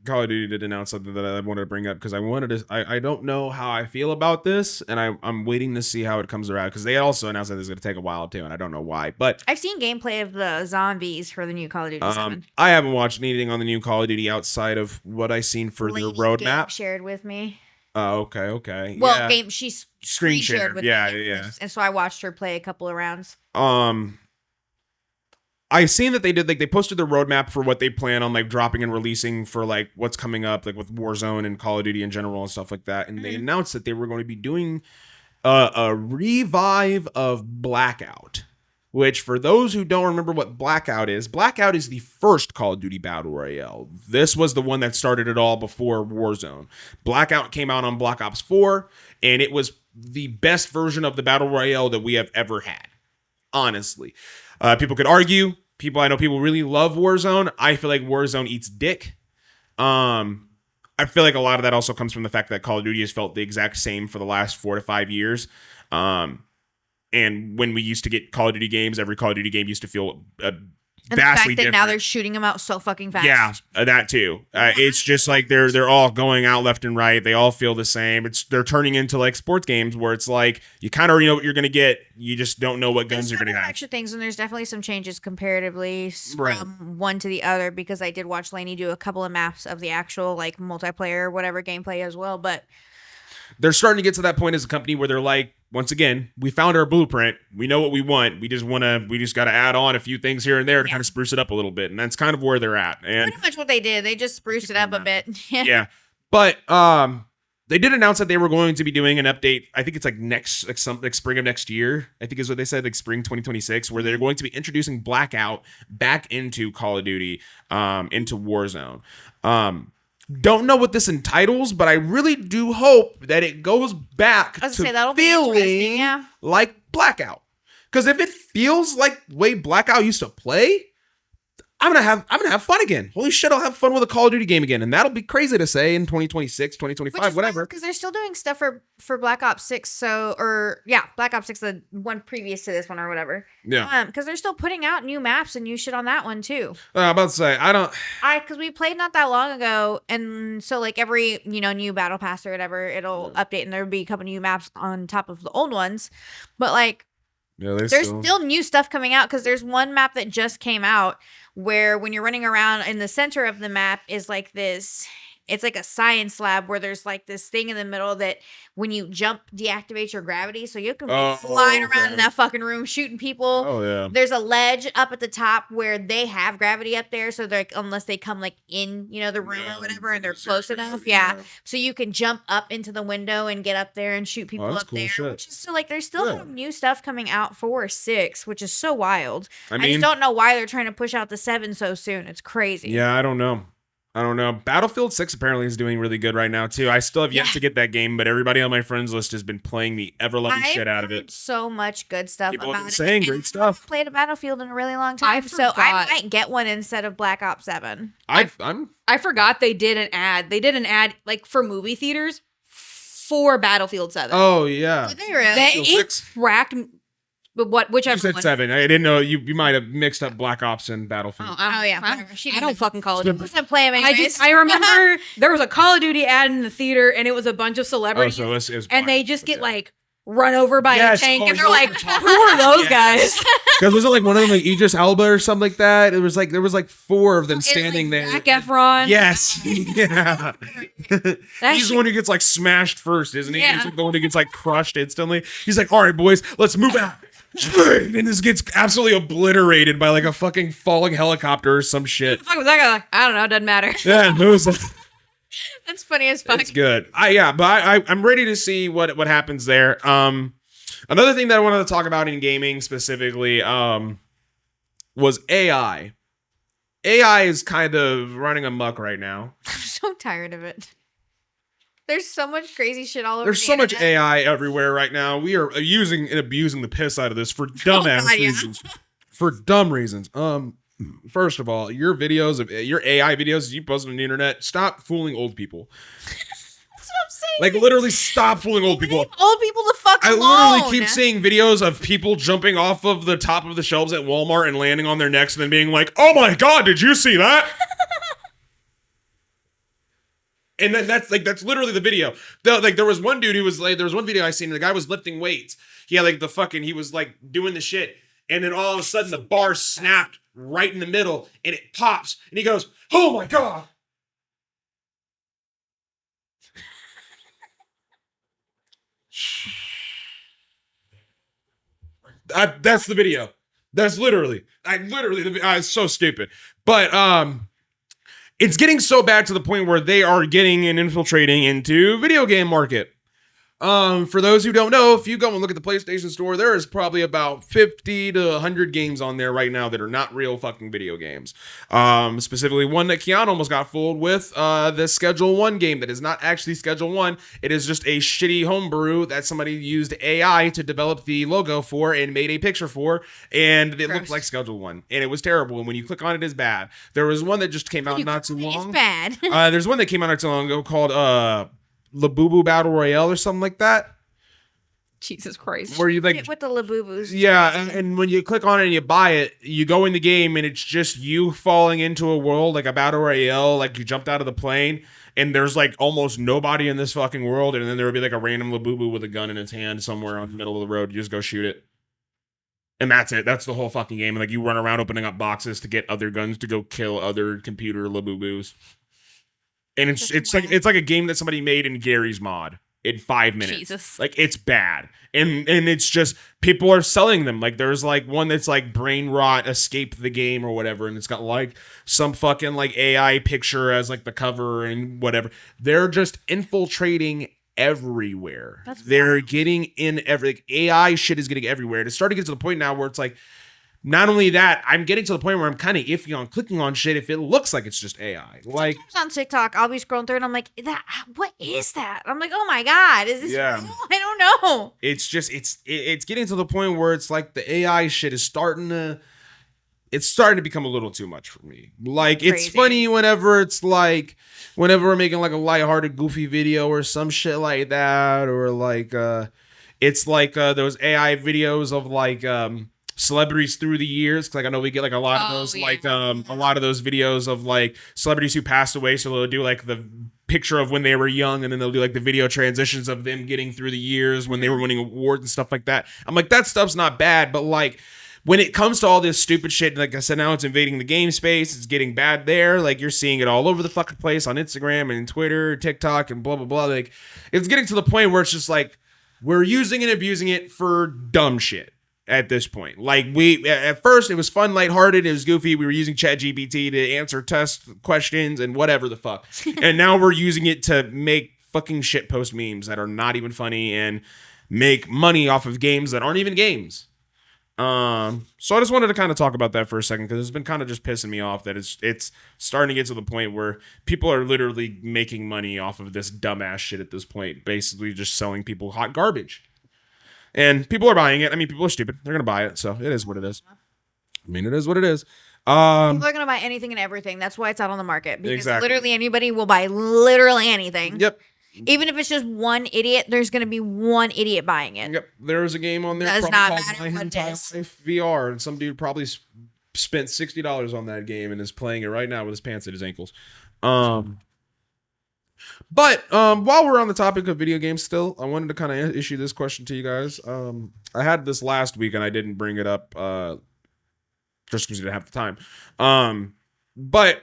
Call of Duty did announce something that I wanted to bring up because I don't know how I feel about this, and I'm waiting to see how it comes around because they also announced that it's going to take a while too, and I don't know why. But I've seen gameplay of the zombies for the new Call of Duty 7. I haven't watched anything on the new Call of Duty outside of what I seen for the roadmap. Shared with me. Oh, okay. Well, she's screen shared with me. Yeah. And so I watched her play a couple of rounds. I seen that they did, like, they posted their roadmap for what they plan on, like, dropping and releasing for, like, what's coming up, like, with Warzone and Call of Duty in general and stuff like that. And they announced that they were going to be doing a revive of Blackout, which, for those who don't remember what Blackout is the first Call of Duty Battle Royale. This was the one that started it all before Warzone. Blackout came out on Black Ops 4, and it was the best version of the battle royale that we have ever had. Honestly, people could argue. I know people really love Warzone. I feel like Warzone eats dick. I feel like a lot of that also comes from the fact that Call of Duty has felt the exact same for the last 4 to 5 years. And when we used to get Call of Duty games, every Call of Duty game used to feel and the fact that now they're shooting them out so fucking fast. Yeah, that too. It's just like they're all going out left and right. They all feel the same. They're turning into like sports games where it's like you kind of already know what you're gonna get. You just don't know what guns you're gonna have. Extra things, and there's definitely some changes comparatively from one to the other, because I did watch Lainey do a couple of maps of the actual like multiplayer whatever gameplay as well. But they're starting to get to that point as a company where they're like, once again, we found our blueprint. We know what we want. We just got to add on a few things here and there to kind of spruce it up a little bit. And that's kind of where they're at. And pretty much what they did. They just spruced it up a bit. Yeah. But they did announce that they were going to be doing an update. I think it's like spring of next year, I think is what they said, like spring 2026, where they're going to be introducing Blackout back into Call of Duty, into Warzone. Don't know what this entitles, but I really do hope that it goes back to feeling like Blackout. Because if it feels like the way Blackout used to play, I'm gonna have fun again. Holy shit, I'll have fun with a Call of Duty game again. And that'll be crazy to say in 2026, 2025, whatever. Because they're still doing stuff for Black Ops 6. Black Ops 6, the one previous to this one or whatever. Yeah. Because they're still putting out new maps and new shit on that one too. I'm about to say, because we played not that long ago, and so like every new battle pass or whatever, it'll update, and there'll be a couple new maps on top of the old ones. But like, there's still new stuff coming out, because there's one map that just came out where when you're running around in the center of the map is like this, it's like a science lab where there's like this thing in the middle that when you jump deactivates your gravity, so you can be flying around in that fucking room shooting people. Oh yeah. There's a ledge up at the top where they have gravity up there, so they're like, unless they come like in the room or whatever, and they're close enough, so you can jump up into the window and get up there and shoot people up there. Shit. Which is so like there's still new stuff coming out for 6, which is so wild. I just don't know why they're trying to push out the 7 so soon. It's crazy. Yeah, I don't know. Battlefield 6 apparently is doing really good right now too. I still have yet to get that game, but everybody on my friends list has been playing the ever-loving shit out of it. So much good stuff People about it. Saying great stuff. I've played a Battlefield in a really long time, so I might get one instead of Black Ops 7. I forgot they did an ad. They did an ad like for movie theaters for Battlefield 7. Oh yeah. Did they really? It cracked. But whichever you said one. 7. I didn't know you might have mixed up Black Ops and Battlefield. I don't fucking Call of Duty. Doesn't play them anyways. I remember there was a Call of Duty ad in the theater, and it was a bunch of celebrities, it was and they just get like run over by a tank, and they're like, who are those guys? Because wasn't like one of them like Idris Elba or something like that? It was like there was like 4 of them standing there. Zac Efron. Yes. Yeah. He's the one who gets like smashed first, isn't he? Yeah. He's like the one who gets like crushed instantly. He's like, all right, boys, let's move out. And this gets absolutely obliterated by like a fucking falling helicopter or some shit. What the fuck was that guy like? I don't know. It doesn't matter. Yeah, it was. That's funny as fuck. It's good. I'm ready to see what happens there. Another thing that I wanted to talk about in gaming specifically was AI. AI is kind of running amok right now. I'm so tired of it. There's so much crazy shit all over. There's so much AI everywhere right now. We are using and abusing the piss out of this for dumbass reasons. For dumb reasons. First of all, your AI videos you post on the internet, stop fooling old people. That's what I'm saying. Like literally stop fooling old people. Leave old people the fuck alone. I literally keep seeing videos of people jumping off of the top of the shelves at Walmart and landing on their necks and then being like, "Oh my god, did you see that?" And then that's literally the video. There was one dude who was like, there was one video I seen, and the guy was lifting weights. He had he was like doing the shit. And then all of a sudden the bar snapped right in the middle and it pops. And he goes, "Oh my God." That's the video. That's literally, it's so stupid. But, it's getting so bad to the point where they are getting and infiltrating into video game market. For those who don't know, if you go and look at the PlayStation Store, there is probably about 50 to 100 games on there right now that are not real fucking video games. Specifically one that Keanu almost got fooled with, the Schedule 1 game that is not actually Schedule 1. It is just a shitty homebrew that somebody used AI to develop the logo for and made a picture for, and it looked like Schedule 1, and it was terrible, and when you click on it, it's bad. There was one that just came out not too long. It's bad. There's one that came out not too long ago called Labubu Battle Royale or something like that. Jesus Christ. Where you like with the Labubus. Yeah, and when you click on it and you buy it, you go in the game and it's just you falling into a world like a Battle Royale, like you jumped out of the plane and there's like almost nobody in this fucking world, and then there would be like a random Labubu with a gun in its hand somewhere on the middle of the road. You just go shoot it. And that's it. That's the whole fucking game. And like you run around opening up boxes to get other guns to go kill other computer Labubus. And it's like a game that somebody made in Gary's mod in 5 minutes. Jesus. Like it's bad. And it's just people are selling them. Like there's like one that's like brain rot, escape the game or whatever, and it's got like some fucking like AI picture as like the cover and whatever. They're just infiltrating everywhere. They're getting in like, AI shit is getting everywhere. And it's starting to get to the point now where it's like, not only that, I'm getting to the point where I'm kind of iffy on clicking on shit if it looks like it's just AI. Like sometimes on TikTok, I'll be scrolling through and I'm like, what is that? I'm like, oh my God, is this real? I don't know. It's just it's getting to the point where it's like the AI shit is starting to become a little too much for me. Like it's funny whenever we're making like a lighthearted goofy video or some shit like that, or like it's like those AI videos of like celebrities through the years, like I know we get like a lot of those, like a lot of those videos of like celebrities who passed away, so they'll do like the picture of when they were young, and then they'll do like the video transitions of them getting through the years when they were winning awards and stuff like that. I'm like, that stuff's not bad, but like when it comes to all this stupid shit, like I said, now it's invading the game space, it's getting bad there. Like you're seeing it all over the fucking place on Instagram and Twitter, TikTok, and blah blah blah. Like it's getting to the point where it's just like we're using and abusing it for dumb shit. At this point, like at first it was fun, lighthearted, it was goofy. We were using ChatGPT to answer test questions and whatever the fuck. And now we're using it to make fucking shitpost memes that are not even funny and make money off of games that aren't even games. So I just wanted to kind of talk about that for a second, because it's been kind of just pissing me off that it's starting to get to the point where people are literally making money off of this dumbass shit at this point, basically just selling people hot garbage. And people are buying it. I mean, people are stupid. They're going to buy it. So it is what it is. I mean, it is what it is. People are going to buy anything and everything. That's why it's out on the market. Because literally anybody will buy literally anything. Yep. Even if it's just one idiot, there's going to be one idiot buying it. Yep. There's a game on there. Does not matter what it is. VR. And some dude probably spent $60 on that game and is playing it right now with his pants at his ankles. But while we're on the topic of video games still, I wanted to kind of issue this question to you guys. I had this last week and I didn't bring it up just because we didn't have the time. But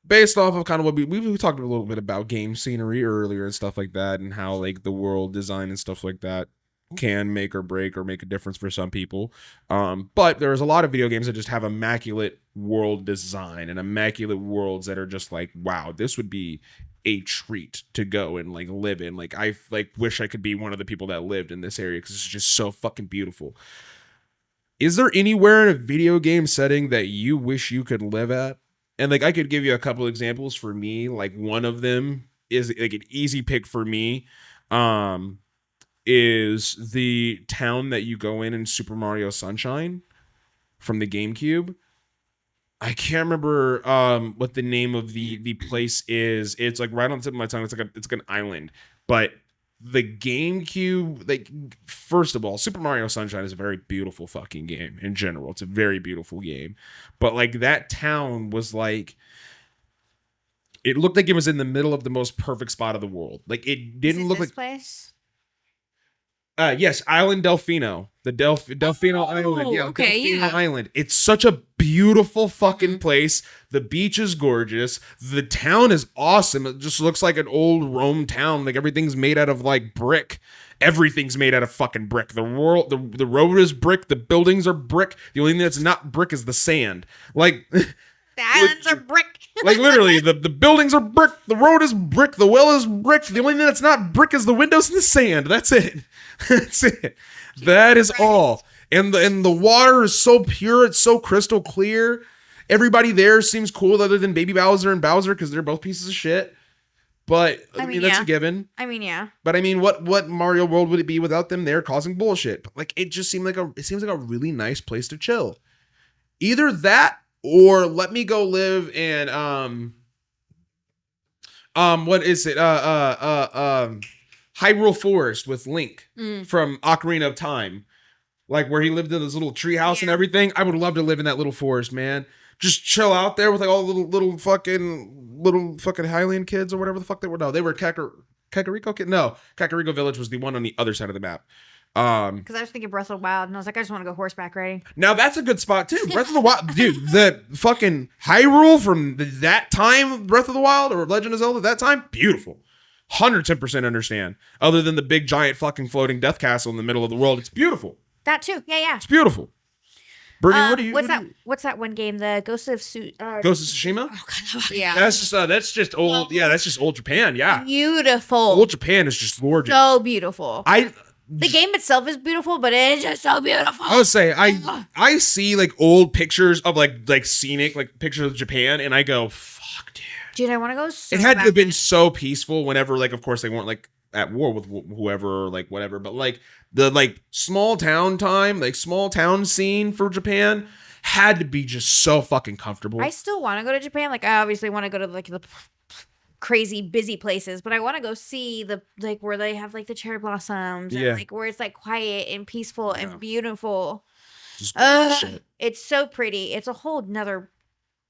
based off of kind of what we talked a little bit about game scenery earlier and stuff like that, and how like the world design and stuff like that can make or break or make a difference for some people. But there's a lot of video games that just have immaculate world design and immaculate worlds that are just like, wow, this would be a treat to go and like live in. Like I like wish I could be one of the people that lived in this area because it's just so fucking beautiful. Is there anywhere in a video game setting that you wish you could live at? And like I could give you a couple examples for me. Like one of them is like an easy pick for me. Is the town that you go in Super Mario Sunshine from the GameCube. I can't remember what the name of the place is. It's like right on the tip of my tongue. It's like an island. But the GameCube, like first of all, Super Mario Sunshine is a very beautiful fucking game in general. It's a very beautiful game. But like that town was like, it looked like it was in the middle of the most perfect spot of the world. Like it didn't look like place. Yes, Island Delfino. The Delfino Island. Yeah, okay, Delfino Island. It's such a beautiful fucking place. The beach is gorgeous. The town is awesome. It just looks like an old Rome town. Like everything's made out of like brick. Everything's made out of fucking brick. The road is brick. The buildings are brick. The only thing that's not brick is the sand. Like The islands are brick. Like literally, the buildings are brick. The road is brick. The well is brick. The only thing that's not brick is the windows and the sand. That's it. That's it. That is all. And the water is so pure. It's so crystal clear. Everybody there seems cool, other than Baby Bowser and Bowser, because they're both pieces of shit. But I mean that's a given. I mean, yeah. But I mean, what Mario World would it be without them there causing bullshit? But like, it just seems like a really nice place to chill. Either that, or let me go live in what is it? Hyrule Forest with Link from Ocarina of Time, like where he lived in this little tree house and everything. I would love to live in that little forest, man. Just chill out there with like all the little fucking Highland kids or whatever the fuck they were. No, they were Kakariko kid. No, Kakariko Village was the one on the other side of the map. Because I was thinking Breath of the Wild, and I was like, I just want to go horseback riding. Now that's a good spot too. Breath of the Wild, dude. The fucking Hyrule from that time, Breath of the Wild or Legend of Zelda, that time, beautiful. 110% understand. Other than the big giant fucking floating death castle in the middle of the world, it's beautiful. That too, yeah. It's beautiful. Brittany, what do you? What's that one game? The Ghost of Tsushima? Oh god, yeah. That's just old. Yeah, that's just old Japan. Yeah, beautiful. Old Japan is just gorgeous. So beautiful. The game itself is beautiful, but it is just so beautiful. I would say I see like old pictures of like scenic like pictures of Japan, and I go, fuck, dude. Dude, I want to go. So it had to have been so peaceful. Whenever like, of course, they weren't like at war with whoever or like whatever, but like the like small town scene for Japan had to be just so fucking comfortable. I still want to go to Japan. Like, I obviously want to go to like the crazy busy places, but I want to go see the like where they have like the cherry blossoms and like where it's like quiet and peaceful and beautiful. It's so pretty. It's a whole nother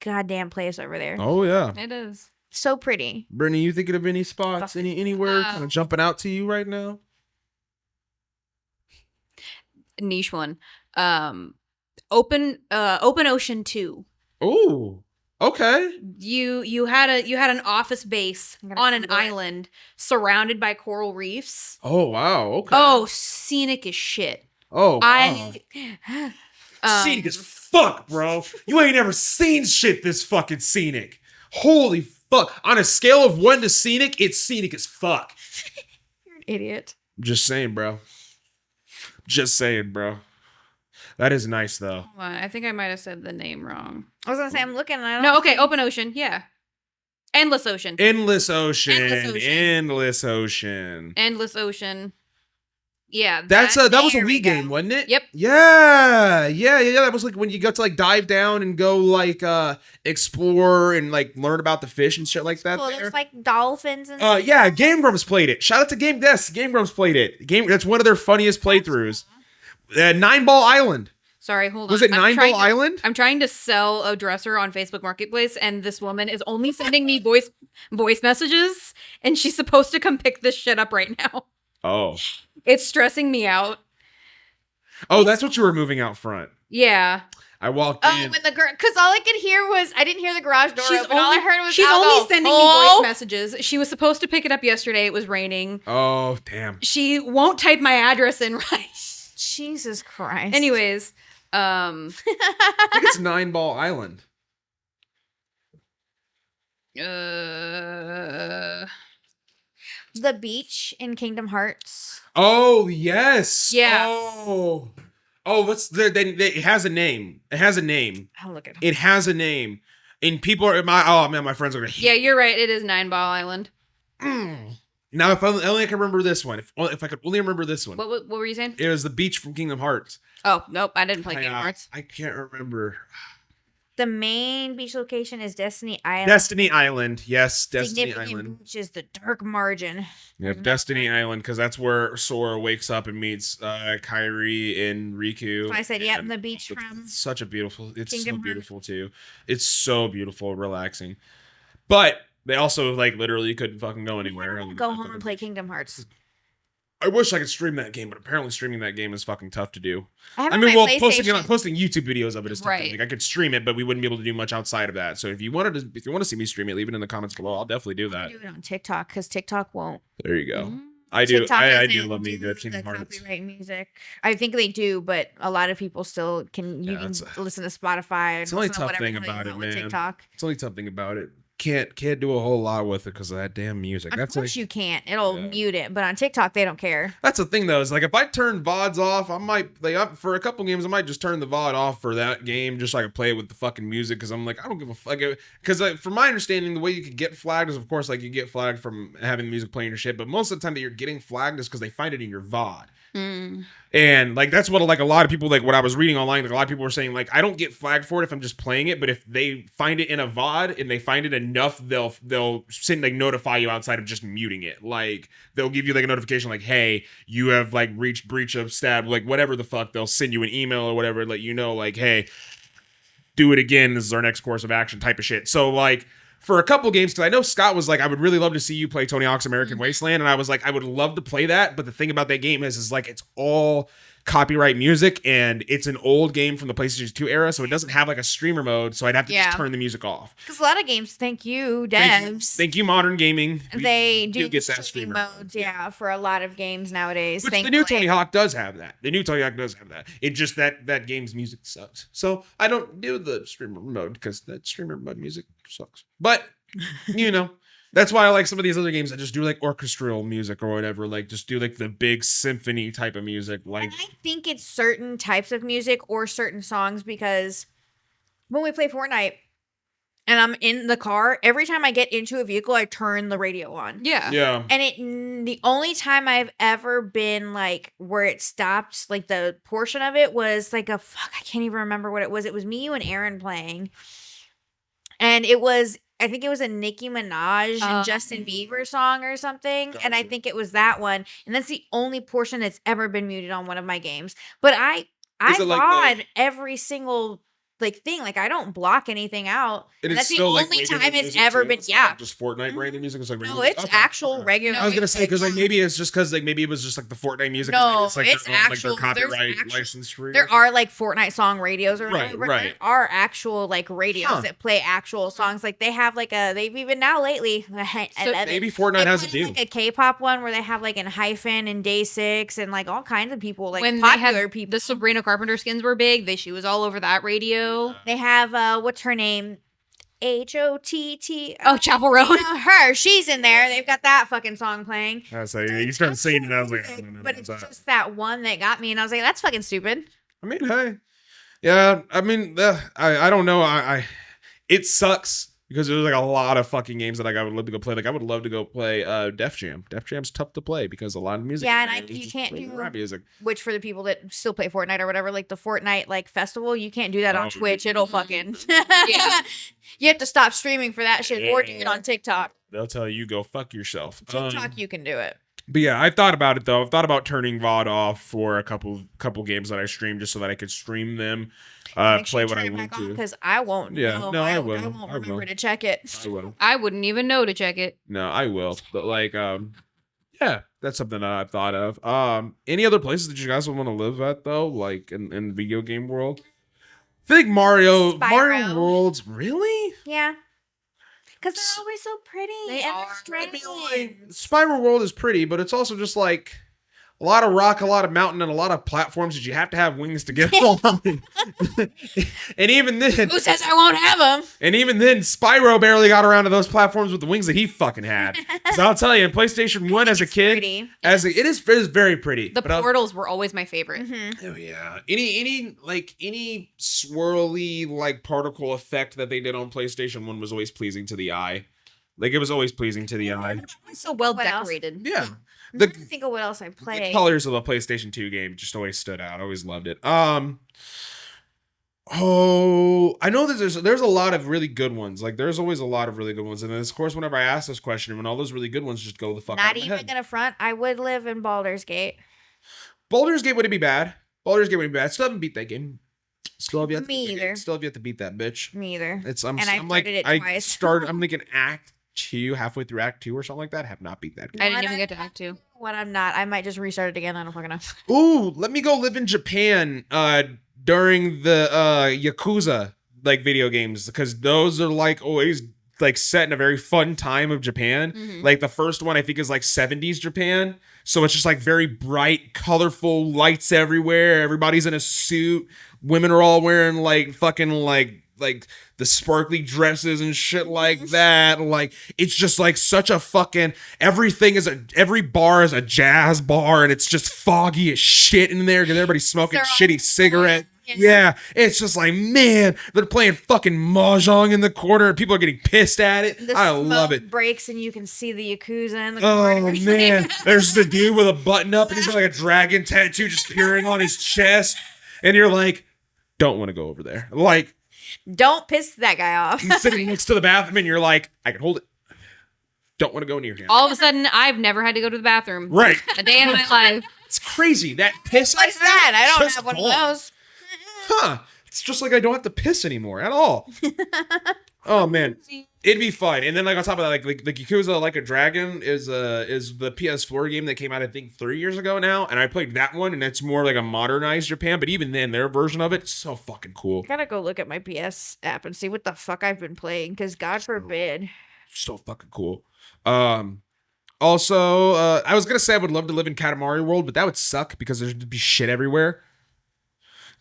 goddamn place over there. Oh yeah, it is so pretty. Brittany, you thinking of any spots, anywhere kind of jumping out to you right now? Niche one. Open Ocean 2. Oh, okay. You had an office base on an island surrounded by coral reefs. Oh wow, okay. Oh, scenic as shit. Oh, wow. Scenic as fuck, bro. You ain't never seen shit this fucking scenic. Holy fuck. On a scale of 1 to scenic, it's scenic as fuck. You're an idiot. Just saying, bro. That is nice, though. Hold on, I think I might have said the name wrong. I was gonna say I'm looking. No, okay, Open Ocean, yeah. Endless Ocean. Yeah, that was a Wii game, wasn't it? Yep. Yeah. That was like when you got to like dive down and go like explore and like learn about the fish and shit like that. Well, there's like dolphins and yeah, Game Grumps played it. Shout out to Game Grumps played it. That's one of their funniest playthroughs. 9-Ball Island. Sorry, hold on. Was it 9-Ball Island? I'm trying to sell a dresser on Facebook Marketplace, and this woman is only sending me voice messages, and she's supposed to come pick this shit up right now. Oh. It's stressing me out. Oh, that's what you were moving out front. Yeah. I walked in. Oh, because all I could hear was, I didn't hear the garage door open. All I heard was, she's only sending me voice messages. She was supposed to pick it up yesterday. It was raining. Oh, damn. She won't type my address in right. Jesus Christ. Anyways, I think it's 9-Ball Island. The beach in Kingdom Hearts. Oh, yes. Yeah. Oh, what's it has a name. I'll look at it. It has a name. And people are my friends are gonna hate. Yeah, you're right. It is 9-Ball Island. Now, if only I can remember this one. If I could only remember this one. What were you saying? It was the beach from Kingdom Hearts. Oh, nope. I didn't play Kingdom Hearts. I can't remember. The main beach location is Destiny Island. Destiny Island. Yes, Destiny Island. Beach is the dark margin. Yep, Destiny Island, because that's where Sora wakes up and meets Kairi and Riku. I said, yeah, the beach from such a beautiful. It's Kingdom so beautiful too. It's so beautiful, relaxing. But they also like literally couldn't fucking go anywhere. Go home and play Kingdom Hearts. I wish I could stream that game, but apparently streaming that game is fucking tough to do. Posting YouTube videos of it is tough. Right. Like I could stream it, but we wouldn't be able to do much outside of that. So if you want to see me stream it, leave it in the comments below. I'll definitely do that. Do it on TikTok because TikTok won't. There you go. I do. TikTok I doesn't do love me do good Kingdom the Hearts. copyright music. I think they do, but a lot of people still can. You Yeah, can it's listen to Spotify. It's And the only listen to tough whatever thing the hell you about it, want with man. TikTok. It's the only tough thing about it. Can't do a whole lot with it because of that damn music. Of That's course like, you can't. It'll Yeah. mute it, but on TikTok they don't care. that's the thing though. Is like if I turn VODs off, I might for a couple games I might just turn the VOD off for that game just so I can play it with the fucking music because I'm like I don't give a fuck. Because from my understanding, the way you could get flagged is of course like you get flagged from having the music playing your shit, but most of the time that you're getting flagged is because they find it in your VOD. And like that's what like a lot of people like what I was reading online, like a lot of people were saying like I don't get flagged for it if I'm just playing it, but if they find it in a VOD and they find it enough, they'll send like notify you outside of just muting it. Like they'll give you like a notification like, hey, you have like reached breach of stab, like whatever the fuck, they'll send you an email or whatever, let you know like, hey, do it again. This is our next course of action type of shit. So like for a couple games, because I know Scott was like, I would really love to see you play Tony Hawk's American Wasteland. And I was like, I would love to play that. But the thing about that game is like, it's all copyright music and it's an old game from the PlayStation 2 era. So it doesn't have like a streamer mode. So I'd have to just turn the music off. Because a lot of games, thank you, devs. Thank you, Modern Gaming. They do get that streaming streamer modes, for a lot of games nowadays. Which the new Tony Hawk does have that. It just that game's music sucks. So I don't do the streamer mode because that streamer mode music sucks. But, that's why I like some of these other games that just do like orchestral music or whatever. Like just do like the big symphony type of music. Like I think it's certain types of music or certain songs because when we play Fortnite and I'm in the car, every time I get into a vehicle, I turn the radio on. Yeah. And the only time I've ever been like where it stopped, like the portion of it was like I can't even remember what it was. It was me, you, and Aaron playing. And I think it was a Nicki Minaj and Justin Bieber song or something. Gotcha. And I think it was that one. And that's the only portion that's ever been muted on one of my games. But I VOD every single thing. Like I don't block anything out. And that's the only time it's ever been. Just Fortnite branded music. It's like no, it's actual regular. I was gonna say because like maybe it's just because like maybe it was just like the Fortnite music. No, it's like it's actual. Like their copyright license free. There are like Fortnite song radios or right. There are actual like radios that play actual songs. Like they have like they've even now lately. So maybe Fortnite has a deal. Like a K-pop one where they have like Hyphen and Day 6 and like all kinds of people like when popular people. The Sabrina Carpenter skins were big. She was all over that radio. They have what's her name? HOTT. Oh, Chapel Road. Her. She's in there. They've got that fucking song playing. So you started singing and I was like, but it's just that one that got me, and I was like, that's fucking stupid. I mean, hey, yeah. I mean, I don't know. It sucks. Because there's like a lot of fucking games that like I would love to go play. Like I would love to go play Def Jam. Def Jam's tough to play because a lot of music. Yeah, and you can't do rap music. Which for the people that still play Fortnite or whatever, like the Fortnite like festival, you can't do that on Twitch. It'll fucking you have to stop streaming for that shit or do it on TikTok. They'll tell you go fuck yourself. TikTok, you can do it. But yeah, I thought about it though. I've thought about turning VOD off for a couple games that I stream just so that I could stream them. Play what I want to. Because I won't. Yeah, no, I will. I won't remember to check it. I will. I wouldn't even know to check it. No, I will. But like, yeah, that's something that I've thought of. Any other places that you guys would want to live at though, like in the video game world? I think Mario Worlds. Really? Yeah. Because they're always so pretty. They are. Spyro World is pretty, but it's also just like a lot of rock, a lot of mountain, and a lot of platforms that you have to have wings to get on. And even then, who says I won't have them? And even then, Spyro barely got around to those platforms with the wings that he fucking had. So I'll tell you, in PlayStation 1 as a kid, it is very pretty. The portals were always my favorite. Mm-hmm. Oh yeah, any swirly like particle effect that they did on PlayStation 1 was always pleasing to the eye. Like it was always pleasing to the eye. So well decorated. Yeah. I'm trying to think of what else I played. The colors of the PlayStation 2 game just always stood out. I always loved it. I know that there's a lot of really good ones. Like there's always a lot of really good ones. And then of course, whenever I ask this question, when all those really good ones just go the fuck out of my head. Not even gonna front. I would live in Baldur's Gate. Baldur's Gate wouldn't be bad. Still haven't beat that game. Still have yet to beat that bitch. Me either. I'm like Act 2, halfway through Act 2 or something like that. Have not beat that game. I didn't even get to Act 2. When I'm not, I might just restart it again. I don't fucking know. Ooh, let me go live in Japan during the Yakuza like video games, because those are like always like set in a very fun time of Japan. Like the first one I think is like 70s Japan. So it's just like very bright, colorful lights everywhere. Everybody's in a suit. Women are all wearing like fucking like the sparkly dresses and shit like that. Like it's just like such a fucking every bar is a jazz bar and it's just foggy as shit in there because everybody's smoking shitty cigarette. Yeah, it's just like, man, they're playing fucking mahjong in the corner and people are getting pissed at it. I love it. Breaks and you can see the Yakuza in the corner. Oh man, there's the dude with a button up and he's got like a dragon tattoo just peering on his chest, and you're like, don't want to go over there. Like, don't piss that guy off. He's sitting next to the bathroom and you're like, I can hold it. Don't want to go near him. All of a sudden, I've never had to go to the bathroom. Right. A day in my life. It's crazy. That piss. What's that? I don't have one of those. Huh. It's just like I don't have to piss anymore at all. Oh man, it'd be fun. And then like on top of that, like Yakuza Like a Dragon is the PS4 game that came out I think 3 years ago now, and I played that one, and it's more like a modernized Japan. But even then, their version of it's so fucking cool. I gotta go look at my PS app and see what the fuck I've been playing, because God forbid. So fucking cool. Also, I was gonna say I would love to live in Katamari World, but that would suck because there'd be shit everywhere.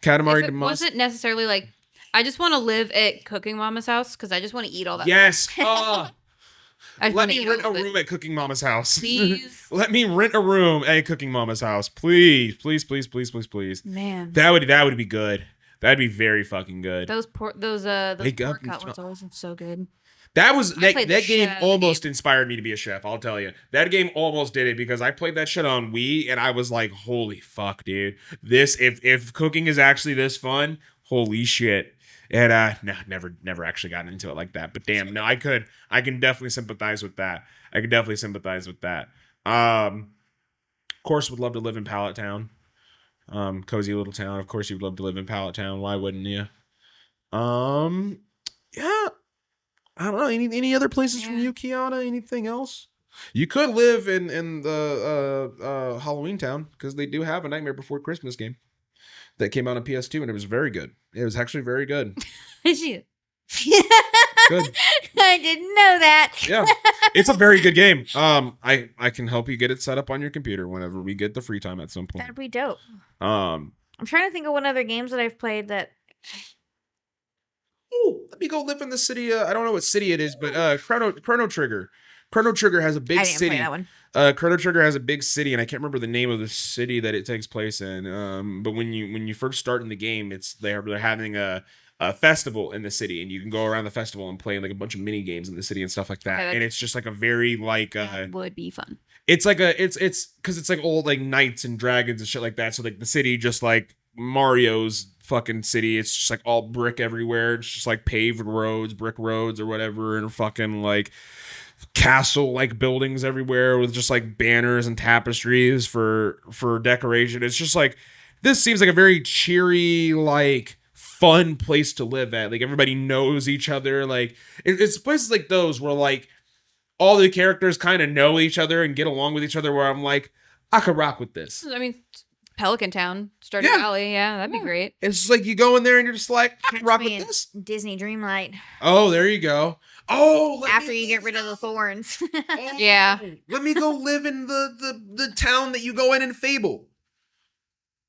Katamari Damacy. Wasn't necessarily like, I just want to live at Cooking Mama's house because I just want to eat all that. Yes. Let me rent a room at Cooking Mama's house. Please. Let me rent a room at Cooking Mama's house. Please, please, please, please, please, please. Man. That would be good. That'd be very fucking good. Those pork cutlets always so good. That game almost inspired me to be a chef, I'll tell you. That game almost did it because I played that shit on Wii and I was like, holy fuck, dude. This if cooking is actually this fun, holy shit. And no, never actually gotten into it like that. But damn, no, I can definitely sympathize with that. Of course would love to live in Pallet Town. Cozy little town. Of course you'd love to live in Pallet Town. Why wouldn't you? Yeah. I don't know. Any other places from you, Kiana? Anything else? You could live in the Halloween Town because they do have a Nightmare Before Christmas game that came out on PS2 and it was very good. It was actually very good. Good. I didn't know that. Yeah, it's a very good game. I can help you get it set up on your computer whenever we get the free time at some point. That'd be dope. I'm trying to think of what other games that I've played that. Oh, let me go live in the city. I don't know what city it is, but Chrono Trigger. Chrono Trigger has a big city. I didn't play that one. Chrono Trigger has a big city, and I can't remember the name of the city that it takes place in. But when you first start in the game, they're having a festival in the city, and you can go around the festival and play like a bunch of mini games in the city and stuff like that. And it's just like a very like that would be fun. It's like it's because it's like old like knights and dragons and shit like that. So like the city just like Mario's fucking city, it's just like all brick everywhere. It's just like paved roads, brick roads or whatever, and fucking like castle like buildings everywhere with just like banners and tapestries for decoration. It's just like, this seems like a very cheery, like fun place to live at. Like everybody knows each other. Like it's places like those where like all the characters kind of know each other and get along with each other, where I'm like, I could rock with this. I mean, Pelican Town, Stardew Valley, that'd be great. It's just like you go in there and you're just like, I can rock with this. Disney Dreamlight. Oh, there you go. Oh, after you get rid of the thorns. Yeah. Let me go live in the town that you go in Fable.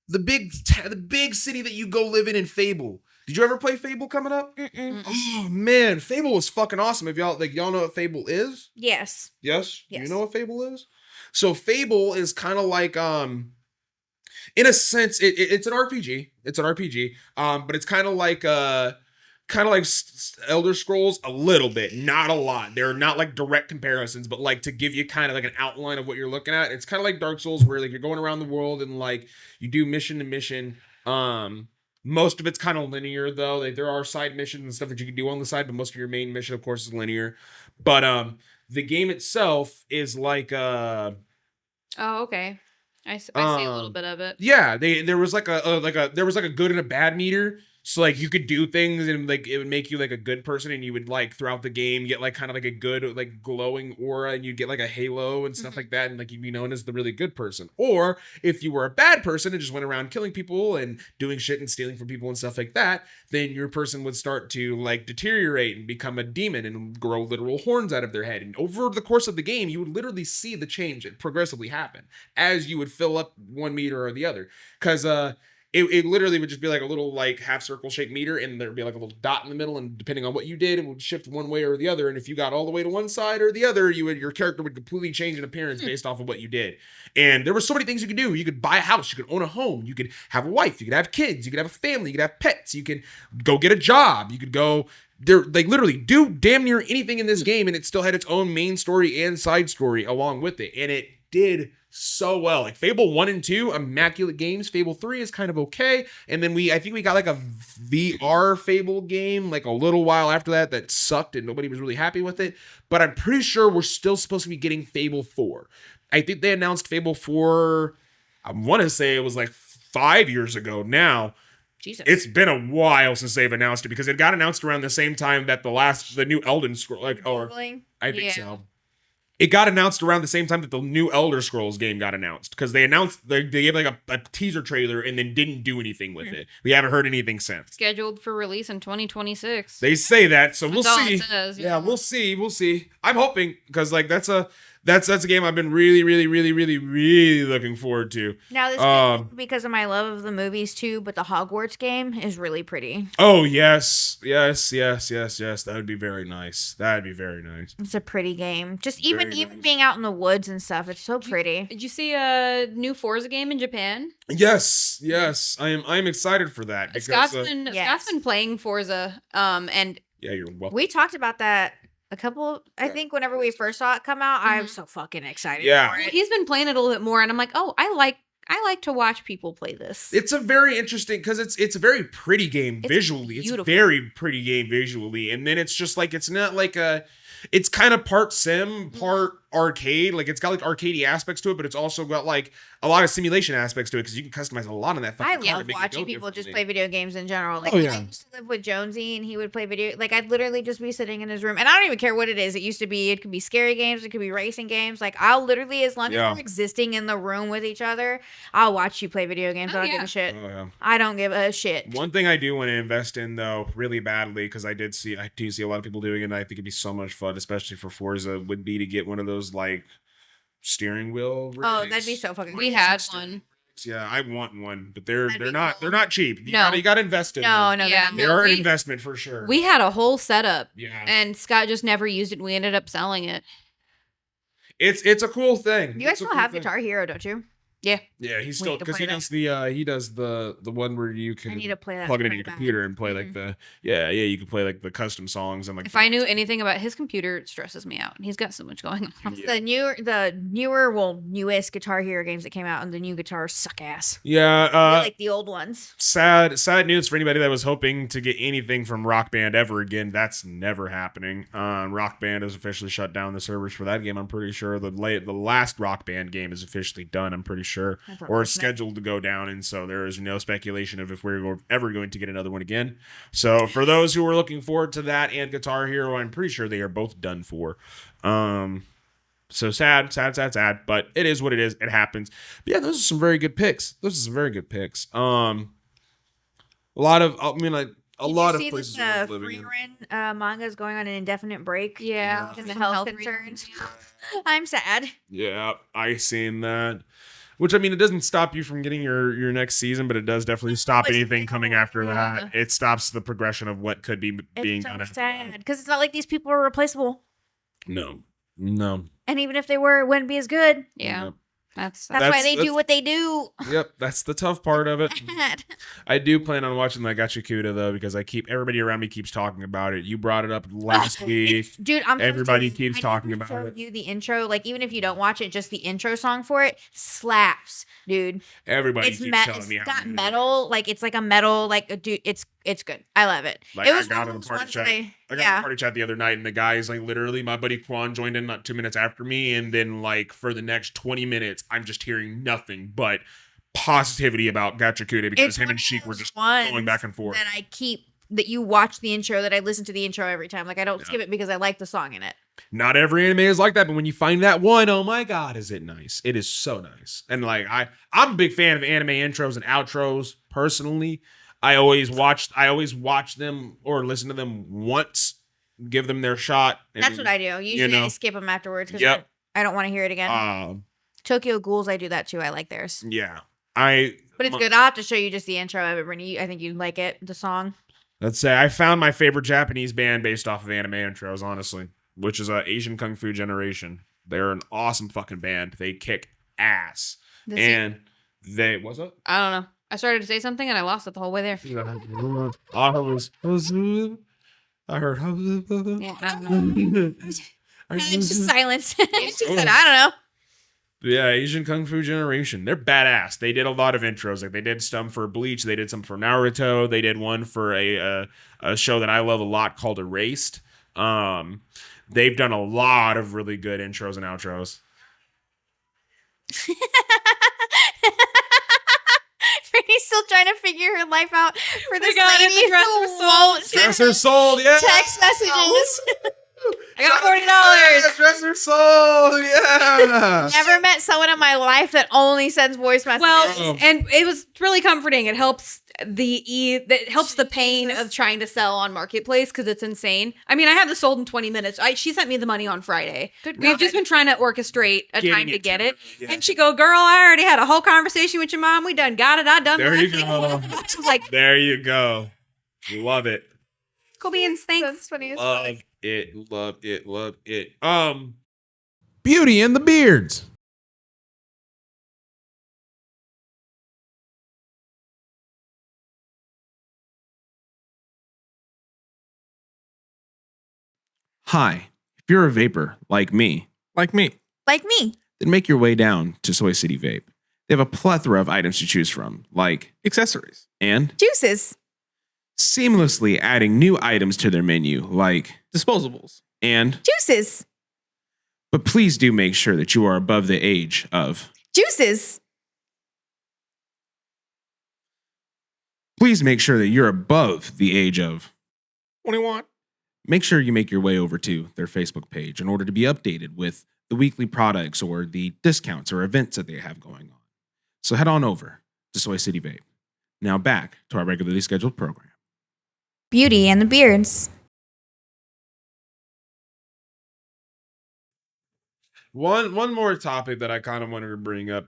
The big city that you go live in Fable. Did you ever play Fable coming up? Mm-mm. Oh man, Fable was fucking awesome. If y'all know what Fable is? Yes. Yes. Do you know what Fable is? So Fable is kind of like in a sense, it's an RPG. It's an RPG. But it's kind of like Elder Scrolls a little bit, not a lot. They're not like direct comparisons, but like to give you kind of like an outline of what you're looking at. It's kind of like Dark Souls, where like you're going around the world and like you do mission to mission. Most of it's kind of linear though. Like there are side missions and stuff that you can do on the side, but most of your main mission, of course, is linear. But the game itself is like oh, okay. I see a little bit of it. Yeah, there was like a good and a bad meter. So like you could do things and like it would make you like a good person, and you would like throughout the game get like kind of like a good like glowing aura, and you get like a halo and stuff like that, and like you'd be known as the really good person. Or if you were a bad person and just went around killing people and doing shit and stealing from people and stuff like that, then your person would start to like deteriorate and become a demon and grow literal horns out of their head. And over the course of the game, you would literally see the change progressively happen as you would fill up one meter or the other. Because it literally would just be like a little like half circle shaped meter, and there'd be like a little dot in the middle, and depending on what you did, it would shift one way or the other. And if you got all the way to one side or the other, your character would completely change in appearance based off of what you did. And there were so many things you could do. You could buy a house, you could own a home, you could have a wife, you could have kids, you could have a family, you could have pets, you could go get a job, you could go there, like literally do damn near anything in this game, and it still had its own main story and side story along with it. And it did so well. Like Fable 1 and 2, immaculate games. Fable 3 is kind of okay. And then I think we got like a VR Fable game like a little while after that sucked and nobody was really happy with it. But I'm pretty sure we're still supposed to be getting Fable 4. I think they announced Fable 4, I want to say it was like 5 years ago now. Jesus. It's been a while since they've announced it, because it got announced around the same time that the new Elden Scrolls, I think so. It got announced around the same time that the new Elder Scrolls game got announced, because they gave like a teaser trailer and then didn't do anything with it. We haven't heard anything since. Scheduled for release in 2026. They say that, so we'll see. It says, yeah, we'll see. I'm hoping, because like that's a game I've been really, really, really, really, really looking forward to. Now this game, because of my love of the movies too, but the Hogwarts game is really pretty. Oh yes. That would be very nice. It's a pretty game. Just even being out in the woods and stuff, it's so pretty. Did you see a new Forza game in Japan? Yes. I'm excited for that. Because, Scott's been playing Forza, and yeah, you're welcome. We talked about that I think whenever we first saw it come out, I'm so fucking excited for it. He's been playing it a little bit more, and I'm like, oh, I like to watch people play this. It's a very interesting, because it's a very pretty game visually. Beautiful. It's very pretty game visually, and then it's just like it's not like it's kind of part sim, part arcade. Like it's got like arcadey aspects to it, but it's also got like a lot of simulation aspects to it, because you can customize a lot in that fucking game. I love watching people just play video games in general. Like I used to live with Jonesy, and he would play like I'd literally just be sitting in his room, and I don't even care what it is. It could be scary games, it could be racing games. Like I'll literally, as long as we're existing in the room with each other, I'll watch you play video games. I don't give a shit. I don't give a shit. One thing I do want to invest in though, really badly, because I do see a lot of people doing it, and I think it'd be so much fun, especially for Forza, would be to get one of those like steering wheel rigs. Oh, that'd be so fucking We had one. Yeah, I want one, but they're not cheap. You gotta invest in them. They are an investment for sure. We had a whole setup. Yeah. And Scott just never used it, and we ended up selling it. It's a cool thing. You guys still have Guitar Hero, don't you? Yeah. Yeah, he's still, because he does the one where you can plug it into your computer and play like you can play like the custom songs and like. If I knew anything about his computer, it stresses me out, and he's got so much going on. Yeah. The newest Guitar Hero games that came out, and the new guitars suck ass. Yeah, like the old ones. Sad news for anybody that was hoping to get anything from Rock Band ever again. That's never happening. Rock Band has officially shut down the servers for that game. I'm pretty sure the last Rock Band game is officially done. I'm pretty sure, or it's scheduled to go down, and so there is no speculation of if we're ever going to get another one again. So for those who are looking forward to that and Guitar Hero, I'm pretty sure they are both done for. So sad, but it is what it is. It happens. But yeah, those are some very good picks. A lot of places the free run manga is going on an indefinite break. Yeah, and the health concerns. I'm sad. Yeah, I seen that. Which, I mean, it doesn't stop you from getting your next season, but it does definitely stop anything coming after that. It stops the progression of what could be being done. It's so sad, because it's not like these people are replaceable. No. And even if they were, it wouldn't be as good. Yeah. Nope. That's why they do what they do. Yep, that's the tough part of it. I do plan on watching that Gachakuda though, because everybody around me keeps talking about it. You brought it up last week. Dude, everybody keeps talking about it. You the intro, like even if you don't watch it, just the intro song for it slaps, dude. Everybody keeps telling me how it's got metal, like it's like a metal, like dude, it's good. I love it. Like it was I got in the party chat. I got in the party chat the other night, and the guy is like, literally, my buddy Quan joined in not 2 minutes after me, and then like for the next 20 minutes, I'm just hearing nothing but positivity about Gachakude because him and Sheik were just going back and forth. That you watch the intro, that I listen to the intro every time. Like, I don't skip it because I like the song in it. Not every anime is like that, but when you find that one, oh my god, is it nice? It is so nice. And like I'm a big fan of anime intros and outros personally. I always watch them or listen to them once, give them their shot. And, that's what I do. Usually I skip them afterwards because I don't want to hear it again. Tokyo Ghouls, I do that too. I like theirs. Yeah. But it's good. I'll have to show you just the intro of it, Brittany. I think you'd like it, the song. Let's say I found my favorite Japanese band based off of anime intros, honestly, which is Asian Kung Fu Generation. They're an awesome fucking band. They kick ass. What's up? I don't know. I started to say something and I lost it the whole way there. I heard. Yeah, I don't know. It's just silence. She said, I don't know. Yeah, Asian Kung Fu Generation. They're badass. They did a lot of intros. Like they did some for Bleach. They did some for Naruto. They did one for a show that I love a lot called Erased. They've done a lot of really good intros and outros. Brittany's still trying to figure her life out for this lady who won't Dress her sold, yeah. Text messages. I got $40. Dress her soul, yeah. Never met someone in my life that only sends voice messages. Well, and it was really comforting. It helps the pain of trying to sell on Marketplace because it's insane. I mean, I have this sold in 20 minutes. She sent me the money on Friday. We've just been trying to orchestrate a time to get it. Yeah. And she go, girl, I already had a whole conversation with your mom. We done got it. I done. There you go. Like, there you go. Love it. Cool beans. Thanks. That's funny. Love it. Beauty and the Beards. Hi, if you're a vapor like me, then make your way down to Soy City Vape. They have a plethora of items to choose from, like accessories and juices, seamlessly adding new items to their menu, like disposables and juices. But please do make sure that you are above the age of juices. Please make sure that you're above the age of 21. Make sure you make your way over to their Facebook page in order to be updated with the weekly products or the discounts or events that they have going on. So head on over to Soy City Vape. Now back to our regularly scheduled program. Beauty and the Beards. One more topic that I kind of wanted to bring up,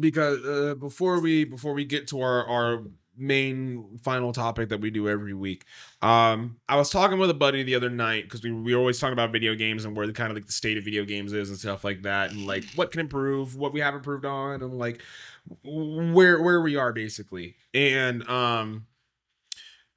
because before we get to our main final topic that we do every week, I was talking with a buddy the other night because we always talk about video games and where the kind of like the state of video games is and stuff like that, and like what can improve, what we have improved on, and like where we are basically. And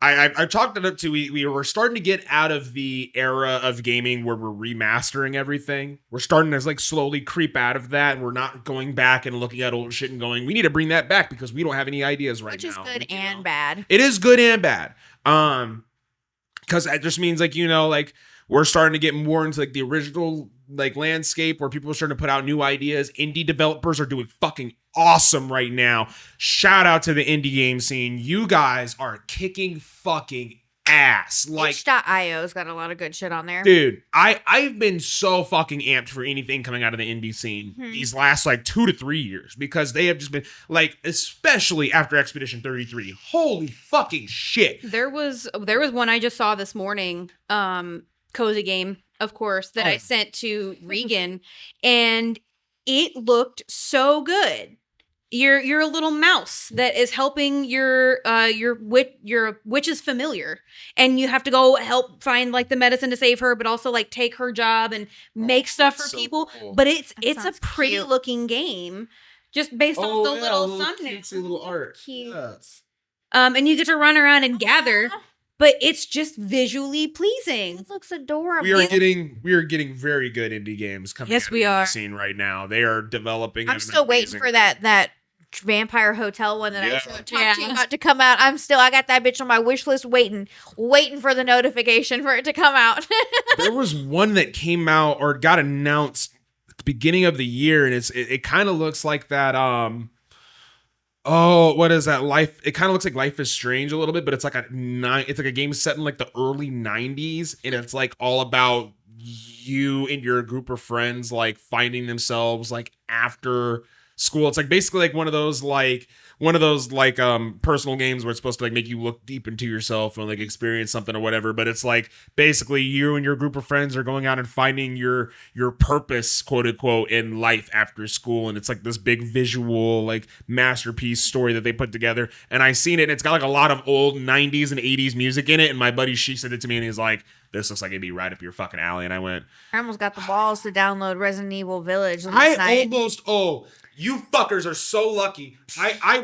I chalked it up to we were starting to get out of the era of gaming where we're remastering everything. We're starting to like slowly creep out of that, and we're not going back and looking at old shit and going, we need to bring that back because we don't have any ideas right now. Which is good and bad. It is good and bad. Because that just means like, like we're starting to get more into like the original like landscape where people are starting to put out new ideas. Indie developers are doing fucking awesome right now. Shout out to the indie game scene. You guys are kicking fucking ass. Like itch.io's got a lot of good shit on there. Dude, I've been so fucking amped for anything coming out of the indie scene these last like 2 to 3 years because they have just been like, especially after Expedition 33. Holy fucking shit. There was one I just saw this morning, Cozy Game, of course, that I sent to Regan, and it looked so good. You're a little mouse that is helping your witch's familiar, and you have to go help find like the medicine to save her, but also like take her job and make stuff for people. Cool. But it's a pretty looking game, just based off the little thumbnail. Little art. Cute. Yes. And you get to run around and gather. But it's just visually pleasing. It looks adorable. We are getting very good indie games coming out of the scene right now. They are developing. I'm still waiting for that Vampire Hotel one that I talked to you about to come out. I got that bitch on my wish list waiting for the notification for it to come out. There was one that came out or got announced beginning of the year, and it kind of looks like that. Oh, what is that? Life. It kind of looks like Life is Strange a little bit, but it's like it's like a game set in like the early 90s, and it's like all about you and your group of friends like finding themselves like after school. It's like basically like one of those personal games where it's supposed to like make you look deep into yourself and like experience something or whatever, but it's like basically you and your group of friends are going out and finding your purpose, quote unquote, in life after school. And it's like this big visual like masterpiece story that they put together, and I seen it, and it's got like a lot of old 90s and 80s music in it, and my buddy She sent it to me, and he's like, this looks like it'd be right up your fucking alley. And I went, I almost got the balls to download Resident Evil Village last night. You fuckers are so lucky. I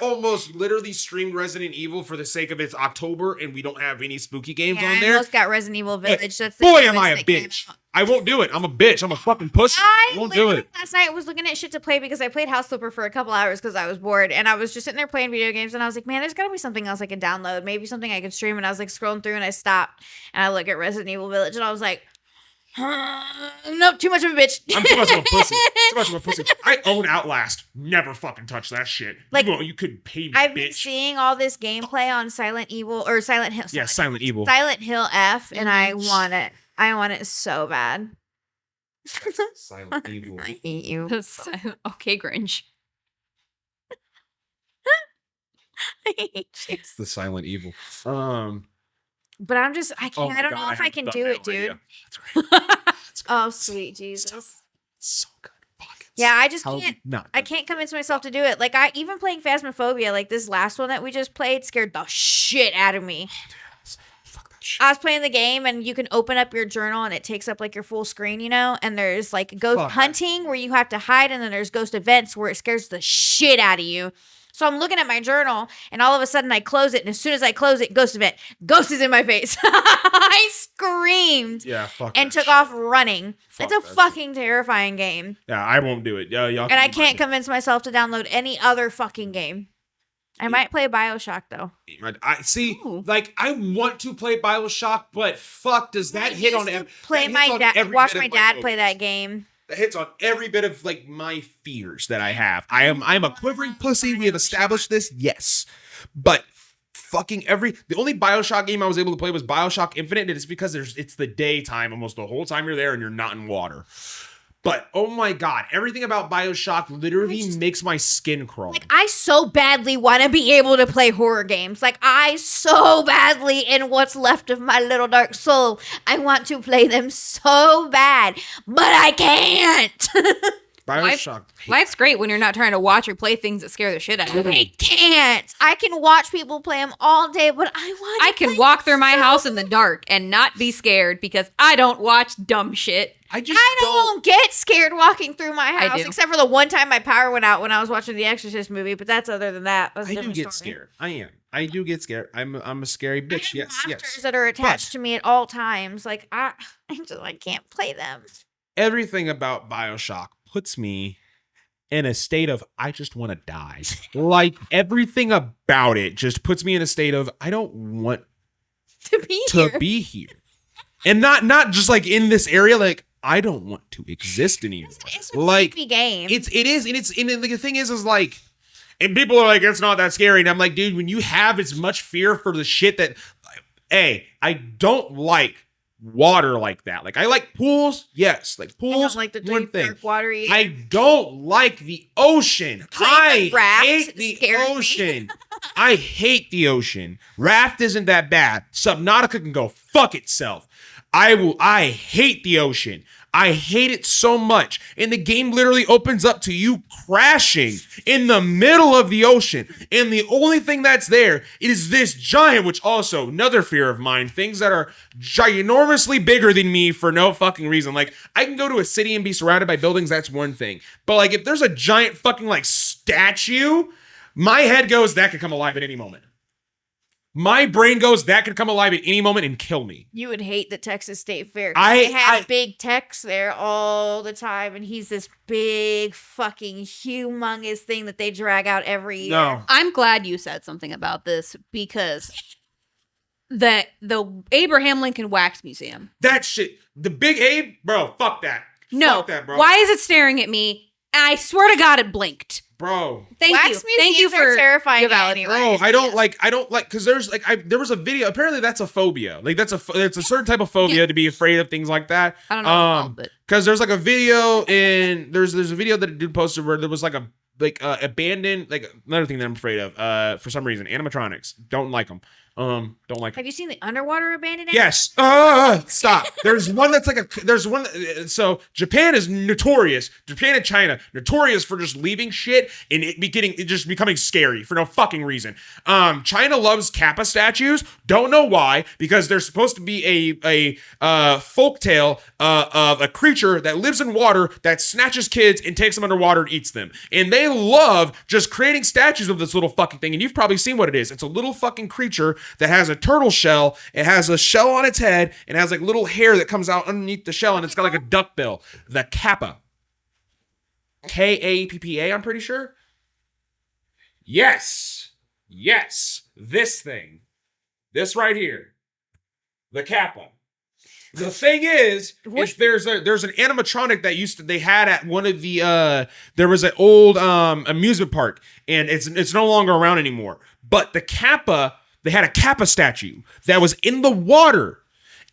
almost literally streamed Resident Evil for the sake of it's October and we don't have any spooky games on there. I almost got Resident Evil Village. That's the boy, am I a bitch. I won't do it. I'm a bitch. I'm a fucking pussy. I won't do it. Last night I was looking at shit to play because I played House Flipper for a couple hours because I was bored, and I was just sitting there playing video games, and I was like, man, there's got to be something else I can download. Maybe something I could stream. And I was like scrolling through, and I stopped, and I look at Resident Evil Village, and I was like, nope, too much of a bitch. I'm too much of a pussy. Too much of a pussy. I own Outlast. Never fucking touch that shit. Like, you couldn't pay me, I've bitch. been seeing all this gameplay on Silent Evil or Silent Hill. Yeah, Silent Evil. Silent Hill F, and I want it. I want it so bad. Silent Evil. I hate you. Okay, Grinch. I hate you. It's the Silent Evil. But I don't know if I can do it, dude. Oh, sweet Jesus. So good. Pockets. Yeah, I just can't. I can't convince myself to do it. Like, even playing Phasmophobia, like this last one that we just played, scared the shit out of me. Fuck that shit. I was playing the game, and you can open up your journal, and it takes up like your full screen, and there's like ghost hunting where you have to hide, and then there's ghost events where it scares the shit out of you. So I'm looking at my journal, and all of a sudden I close it, and as soon as I close it, ghost event. Ghost is in my face. I screamed. Yeah, fuck. And took off running. It's a fucking terrifying game. Yeah, I won't do it. Yeah, y'all. And I can't convince myself to download any other fucking game. I might play BioShock though. I see. Ooh. Like, I want to play BioShock, but fuck, does that hit on every? Watch my dad play that game. That hits on every bit of like my fears that I have. I'm a quivering pussy. We have established this, yes. But fucking the only BioShock game I was able to play was BioShock Infinite, and it's because it's the daytime almost the whole time you're there and you're not in water. But oh my god, everything about BioShock literally makes my skin crawl. Like, I so badly want to be able to play horror games. Like, I so badly, in what's left of my little dark soul, I want to play them so bad, but I can't. BioShock. Life's great when you're not trying to watch or play things that scare the shit out of you. I can't. I can watch people play them all day, but I can walk through my house in the dark and not be scared because I don't watch dumb shit. I don't get scared walking through my house, except for the one time my power went out when I was watching the Exorcist movie. But that's other than that. I do get scared. I do get scared. I'm a scary bitch. Yes. That are attached to me at all times. Like I can't play them. Everything about BioShock puts me in a state of I just want to die. Like, everything about it just puts me in a state of I don't want to be here. And not just like in this area, like I don't want to exist anymore. It's a creepy game. It is, and the thing is like, and people are like, it's not that scary, and I'm like, dude, when you have as much fear for the shit that, I don't like water like that. Like, I like pools, yes, like pools. I don't like the deep, dark, watery. I don't like the ocean. I hate the ocean. I hate the ocean. Raft isn't that bad. Subnautica can go fuck itself. I hate the ocean. I hate it so much. And the game literally opens up to you crashing in the middle of the ocean. And the only thing that's there is this giant, which also another fear of mine, things that are ginormously bigger than me for no fucking reason. Like, I can go to a city and be surrounded by buildings. That's one thing. But like, if there's a giant fucking like statue, my head goes, that could come alive at any moment. My brain goes, that could come alive at any moment and kill me. You would hate the Texas State Fair. They have big Tex there all the time, and he's this big fucking humongous thing that they drag out every year. No. I'm glad you said something about this because the Abraham Lincoln Wax Museum. That shit. The Big Abe, bro. Fuck that. No. Fuck that, bro. Why is it staring at me? And I swear to God, it blinked. Bro. Thank you for terrifying. Bro, I don't like because there's there was a video. Apparently, that's a phobia. Like it's a certain type of phobia to be afraid of things like that. I don't know. Because there's like a video there's a video that a dude posted where there was like abandoned another thing that I'm afraid of. For some reason, animatronics, don't like them. Don't like. Have you seen the underwater abandoned? Yes. Stop. There's one that's so Japan is notorious. Japan and China notorious for just leaving shit and it just becoming scary for no fucking reason. China loves Kappa statues. Don't know why, because there's supposed to be a folktale of a creature that lives in water that snatches kids and takes them underwater and eats them. And they love just creating statues of this little fucking thing. And you've probably seen what it is. It's a little fucking creature that has a turtle shell. It has a shell on its head and has like little hair that comes out underneath the shell, and it's got like a duck bill. The Kappa. Kappa, I'm pretty sure. Yes. This thing. This right here. The Kappa. The thing is there's an animatronic that they had at one of the there was an old amusement park, and it's no longer around anymore. But the Kappa, they had a Kappa statue that was in the water,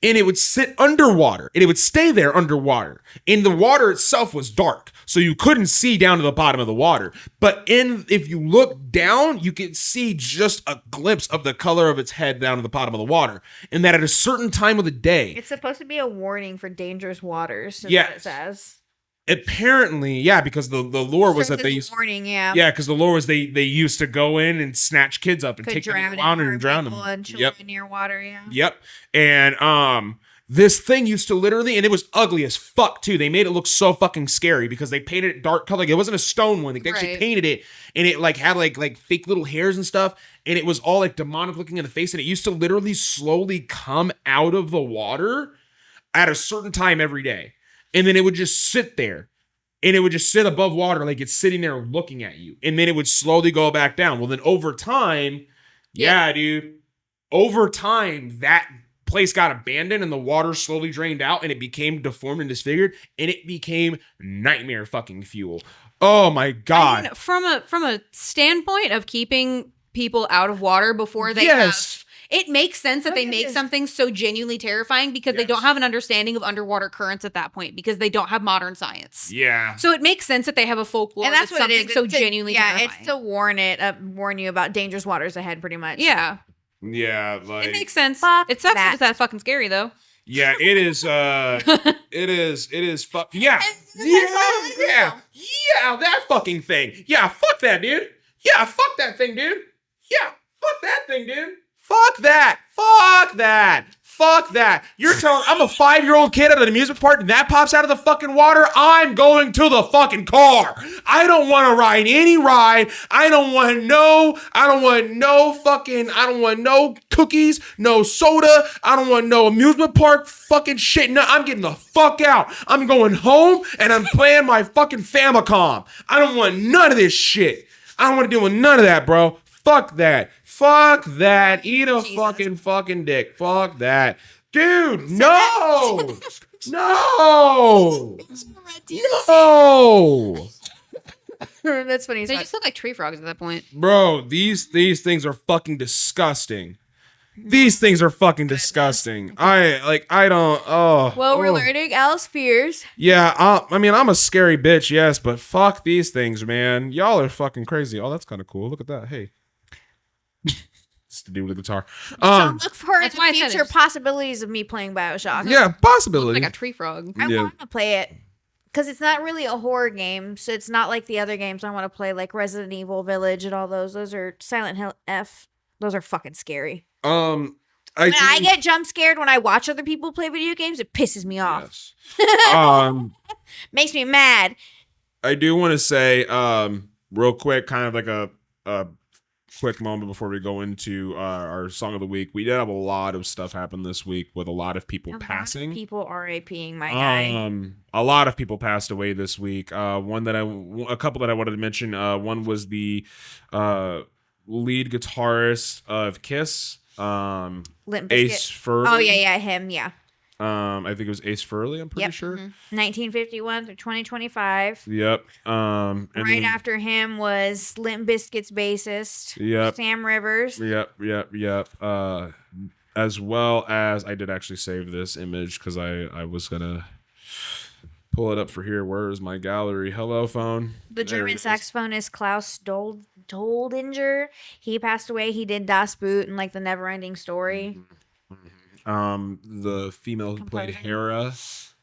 and it would sit underwater, and it would stay there underwater. And the water itself was dark, so you couldn't see down to the bottom of the water. But if you look down, you can see just a glimpse of the color of its head down to the bottom of the water. And that at a certain time of the day, it's supposed to be a warning for dangerous waters. Yeah, it says. Apparently, yeah, because the lore was that they used warning, because the lore was they used to go in and snatch kids up and take them down and drown them. And near water, Yep. And this thing used to literally, and it was ugly as fuck too. They made it look so fucking scary because they painted it dark color. Like, it wasn't a stone one. They actually painted it, and it like had like fake little hairs and stuff, and it was all like demonic looking in the face. And it used to literally slowly come out of the water at a certain time every day. And then it would just sit there, and it would just sit above water like it's sitting there looking at you. And then it would slowly go back down. Well, then over time, over time, that place got abandoned and the water slowly drained out and it became deformed and disfigured, and it became nightmare fucking fuel. Oh my God. I mean, from a standpoint of keeping people out of water before they have... It makes sense that they make something so genuinely terrifying because they don't have an understanding of underwater currents at that point, because they don't have modern science. Yeah. So it makes sense that they have a folklore and that's what something it is. so genuinely terrifying. Yeah, it's to warn you about dangerous waters ahead, pretty much. Yeah. Yeah, like... It makes sense. Fuck it sucks that. It's that fucking scary, though. Yeah, it is, it is fuck... Yeah. Yeah, that fucking thing. Yeah, fuck that, dude. Yeah, fuck that thing, dude. Yeah, fuck that thing, dude. Fuck that. Fuck that. Fuck that. You're telling I'm a 5-year-old kid at an amusement park and that pops out of the fucking water? I'm going to the fucking car. I don't want to ride any ride. I don't want no cookies, no soda. I don't want no amusement park fucking shit. No, I'm getting the fuck out. I'm going home and I'm playing my fucking Famicom. I don't want none of this shit. I don't want to deal with none of that, bro. Fuck that. Fuck that. Eat a fucking dick. Fuck that. Dude, no. No. No. That's funny. They just look like tree frogs at that point. Bro, these things are fucking disgusting. These things are fucking disgusting. I don't. Well, we're learning Al's fears. Yeah, I mean, I'm a scary bitch, yes, but fuck these things, man. Y'all are fucking crazy. Oh, that's kind of cool. Look at that. Hey. It's to do with the guitar. So look for the future possibilities of me playing BioShock. Yeah, possibility. Like a tree frog. I want to play it because it's not really a horror game, so it's not like the other games I want to play, like Resident Evil Village and all those. Those are Silent Hill F. Those are fucking scary. I get jump scared when I watch other people play video games. It pisses me off. Yes. Makes me mad. I do want to say, real quick, kind of like a quick moment before we go into our song of the week. We did have a lot of stuff happen this week with a lot of people passing. People RAPing my guy. A lot of people passed away this week. A couple that I wanted to mention. One was the lead guitarist of Kiss. Limp Ace Bizkit. Frehley. Oh yeah, him, yeah. I think it was Ace Frehley, I'm pretty sure. 1951 through 2025. Yep. And Right then, after him was Limp Bizkit's bassist, Yep. Sam Rivers. Yep. As well as I did actually save this image because I was gonna pull it up for here. Where is my gallery? Hello, phone. The German saxophonist Klaus Doldinger. He passed away. He did Das Boot and like the Neverending Story. The female who played Hera.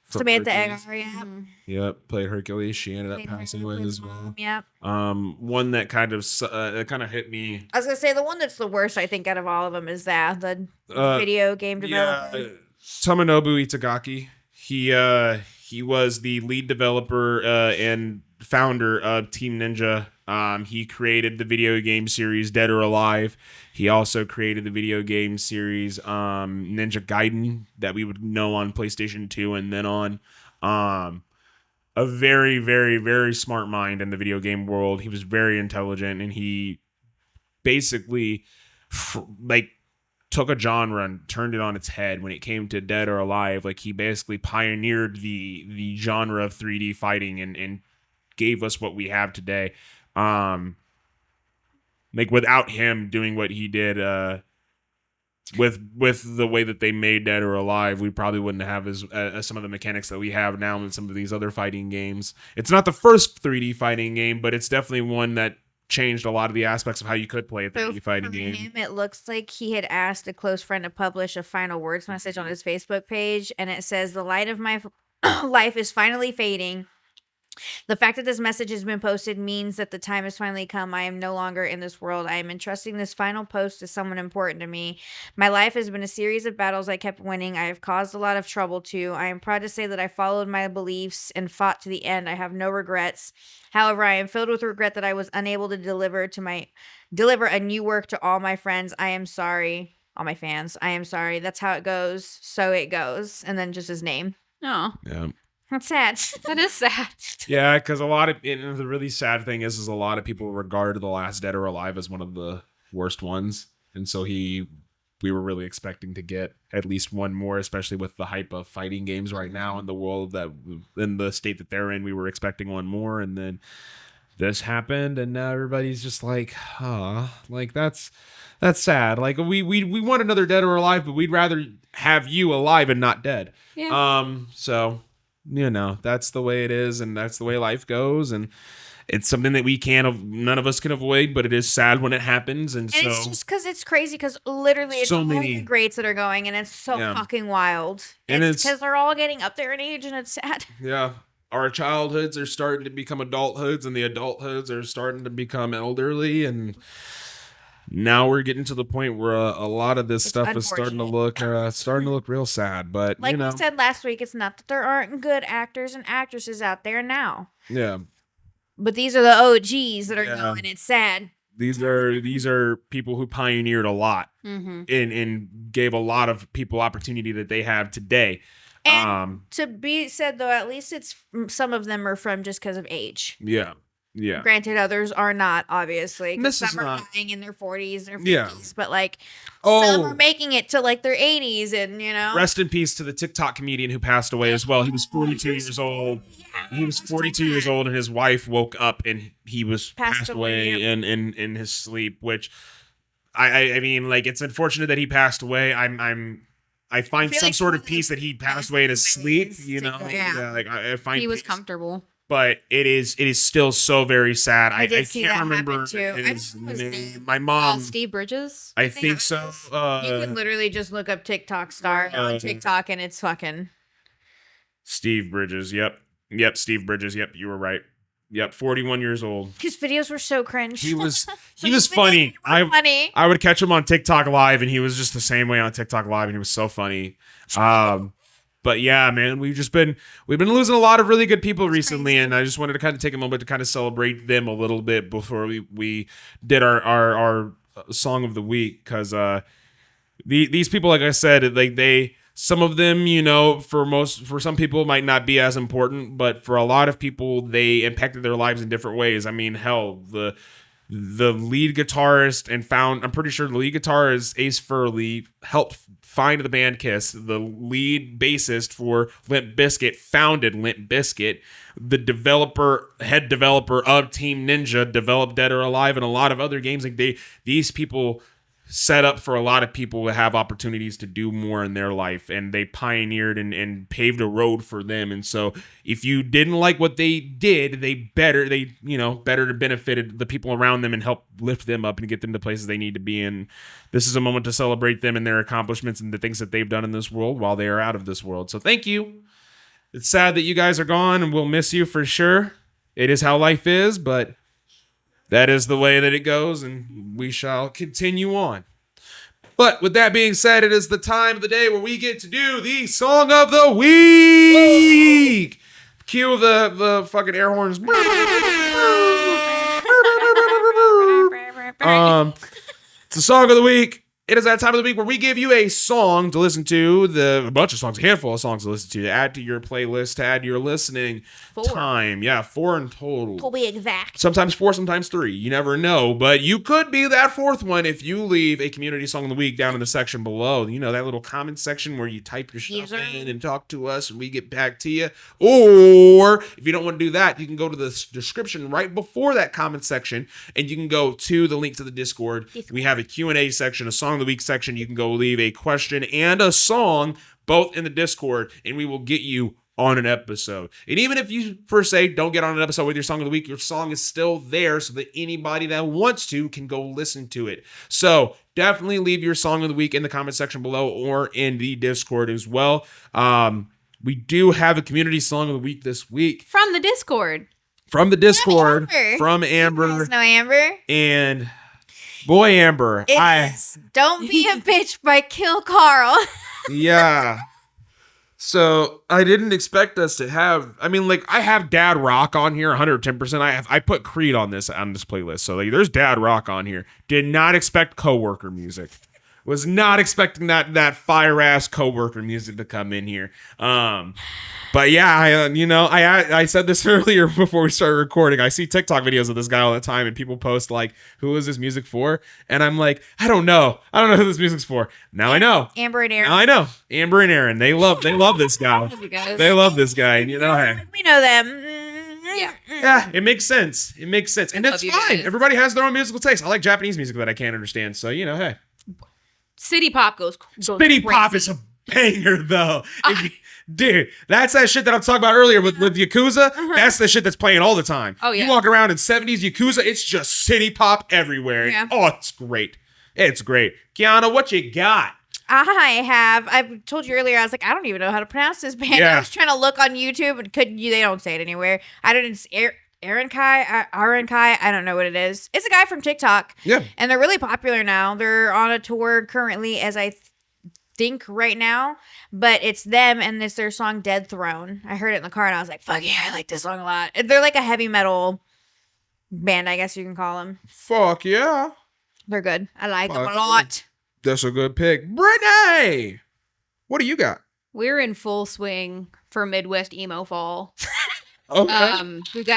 Samantha Eggar, yeah. Yep, played Hercules. She ended up passing away as well. Yep. One that kind of hit me. I was gonna say the one that's the worst, I think, out of all of them is the video game developer. Yeah, Tomonobu Itagaki. He was the lead developer and founder of Team Ninja. He created the video game series Dead or Alive. He also created the video game series Ninja Gaiden that we would know on PlayStation 2 and then on. A very, very, very smart mind in the video game world. He was very intelligent, and he basically took a genre and turned it on its head when it came to Dead or Alive. Like, he basically pioneered the genre of 3D fighting and gave us what we have today. Without him doing what he did with the way that they made Dead or Alive, we probably wouldn't have as some of the mechanics that we have now in some of these other fighting games. It's not the first 3D fighting game, but it's definitely one that changed a lot of the aspects of how you could play a 3D fighting game. For him, it looks like he had asked a close friend to publish a final words message on his Facebook page, and it says, "The light of my life is finally fading. The fact that this message has been posted means that the time has finally come. I am no longer in this world. I am entrusting this final post to someone important to me. My life has been a series of battles I kept winning. I have caused a lot of trouble too. I am proud to say that I followed my beliefs and fought to the end. I have no regrets. However, I am filled with regret that I was unable to deliver a new work to all my friends. I am sorry. All my fans. I am sorry. That's how it goes. So it goes." And then just his name. Oh. Yeah. That's sad. That is sad. Yeah, because the really sad thing is a lot of people regard the last Dead or Alive as one of the worst ones, and so we were really expecting to get at least one more, especially with the hype of fighting games right now in the world in the state that they're in. We were expecting one more, and then this happened, and now everybody's just like, like that's sad. Like we want another Dead or Alive, but we'd rather have you alive and not dead. Yeah. So. That's the way it is, and that's the way life goes, and it's something that none of us can avoid, but it is sad when it happens, and so it's just because it's crazy, because literally it's so all many the greats that are going, and it's so fucking wild. And it's because they're all getting up there in age, and it's sad. Yeah, our childhoods are starting to become adulthoods, and the adulthoods are starting to become elderly, and now we're getting to the point where a lot of this stuff is starting to look real sad. But like we said last week, it's not that there aren't good actors and actresses out there now. Yeah. But these are the OGs that are going. It's sad. These are people who pioneered a lot and gave a lot of people opportunity that they have today. And to be said, though, at least some of them are from just because of age. Yeah. Yeah. Granted, others are not, obviously. This some is are not dying in their 40s, their 50s, but like Oh. some are making it to like their 80s, and you know. Rest in peace to the TikTok comedian who passed away as well. He was 42 years old. He was 42 years old, and his wife woke up and he was passed away in his sleep. Which I mean, like, it's unfortunate that he passed away. I find some sort of peace that he passed away in his sleep. You know, like I find he was peace. comfortable. But it is still so very sad. I can't remember his name. My mom. Steve Bridges? I think so. You can literally just look up TikTok star on TikTok, and it's fucking Steve Bridges. Yep. Steve Bridges. Yep. You were right. Yep. 41 years old. His videos were so cringe. He was funny. I would catch him on TikTok Live, and he was just the same way on TikTok Live, and he was so funny. But yeah, man, we've been losing a lot of really good people recently, and I just wanted to kind of take a moment to kind of celebrate them a little bit before we did our song of the week, because these people, like I said, like some of them, you know, for some people might not be as important, but for a lot of people, they impacted their lives in different ways. I mean, hell, the lead guitarist I'm pretty sure the lead guitarist Ace Frehley helped find the band Kiss. The lead bassist for Limp Bizkit founded Limp Bizkit. The head developer of Team Ninja developed Dead or Alive and a lot of other games. Like these people set up for a lot of people to have opportunities to do more in their life, and they pioneered and paved a road for them. And so if you didn't like what they did, they better benefited the people around them and help lift them up and get them to places they need to be in. This is a moment to celebrate them and their accomplishments and the things that they've done in this world while they are out of this world. So thank you. It's sad that you guys are gone, and we'll miss you for sure. It is how life is, but that is the way that it goes, and we shall continue on. But with that being said, it is the time of the day where we get to do the Song of the Week. Cue the fucking air horns. It's the Song of the Week. It is that time of the week where we give you a song to listen to, a bunch of songs, a handful of songs to listen to add to your playlist, to add to your listening time. Yeah, 4 in total. To be exact. Sometimes 4, sometimes 3. You never know, but you could be that 4th one if you leave a community song of the week down in the section below. You know, that little comment section where you type your stuff in and talk to us and we get back to you. Or if you don't want to do that, you can go to the description right before that comment section and you can go to the link to the Discord. We have a Q&A section, a song of the week section. You can go leave a question and a song both in the Discord and we will get you on an episode. And even if you first say don't get on an episode with your song of the week, your song is still there so that anybody that wants to can go listen to it. So definitely leave your song of the week in the comment section below or in the Discord as well. We do have a community song of the week this week from the Discord. From the Discord, from Amber. You guys know Amber. And boy, Amber, It's Don't Be a Bitch by Kill Carl. Yeah. So I didn't expect us to have, I have dad rock on here 110%. I put Creed on this playlist. So there's dad rock on here. Did not expect coworker music. Was not expecting that fire ass coworker music to come in here. But yeah, I said this earlier before we started recording. I see TikTok videos of this guy all the time, and people post like, "Who is this music for?" And I'm like, I don't know who this music's for. Now I know. Amber and Aaron. Now I know. Amber and Aaron. They love this guy. They love this guy, and hey. We know them. Yeah, it makes sense. And it's fine. Everybody has their own musical taste. I like Japanese music that I can't understand. So hey. City Pop goes City Pop is a banger though. Dude, that's that shit that I'm talking about earlier with Yakuza. That's the shit that's playing all the time. Oh, yeah. You walk around in 70s Yakuza, it's just City Pop everywhere. Yeah. Oh, it's great. It's great. Kiana, what you got? I've told you earlier, I was like, I don't even know how to pronounce this band. Yeah. I was trying to look on YouTube and they don't say it anywhere. I don't, Aaron Kai, I don't know what it is. It's a guy from TikTok. Yeah. And they're really popular now. They're on a tour currently, as I think right now, but it's them and it's their song Dead Throne. I heard it in the car and I was like, fuck yeah, I like this song a lot. They're like a heavy metal band, I guess you can call them. Fuck yeah. They're good. I like them a lot. That's a good pick. Brittany, what do you got? We're in full swing for Midwest emo fall. Okay.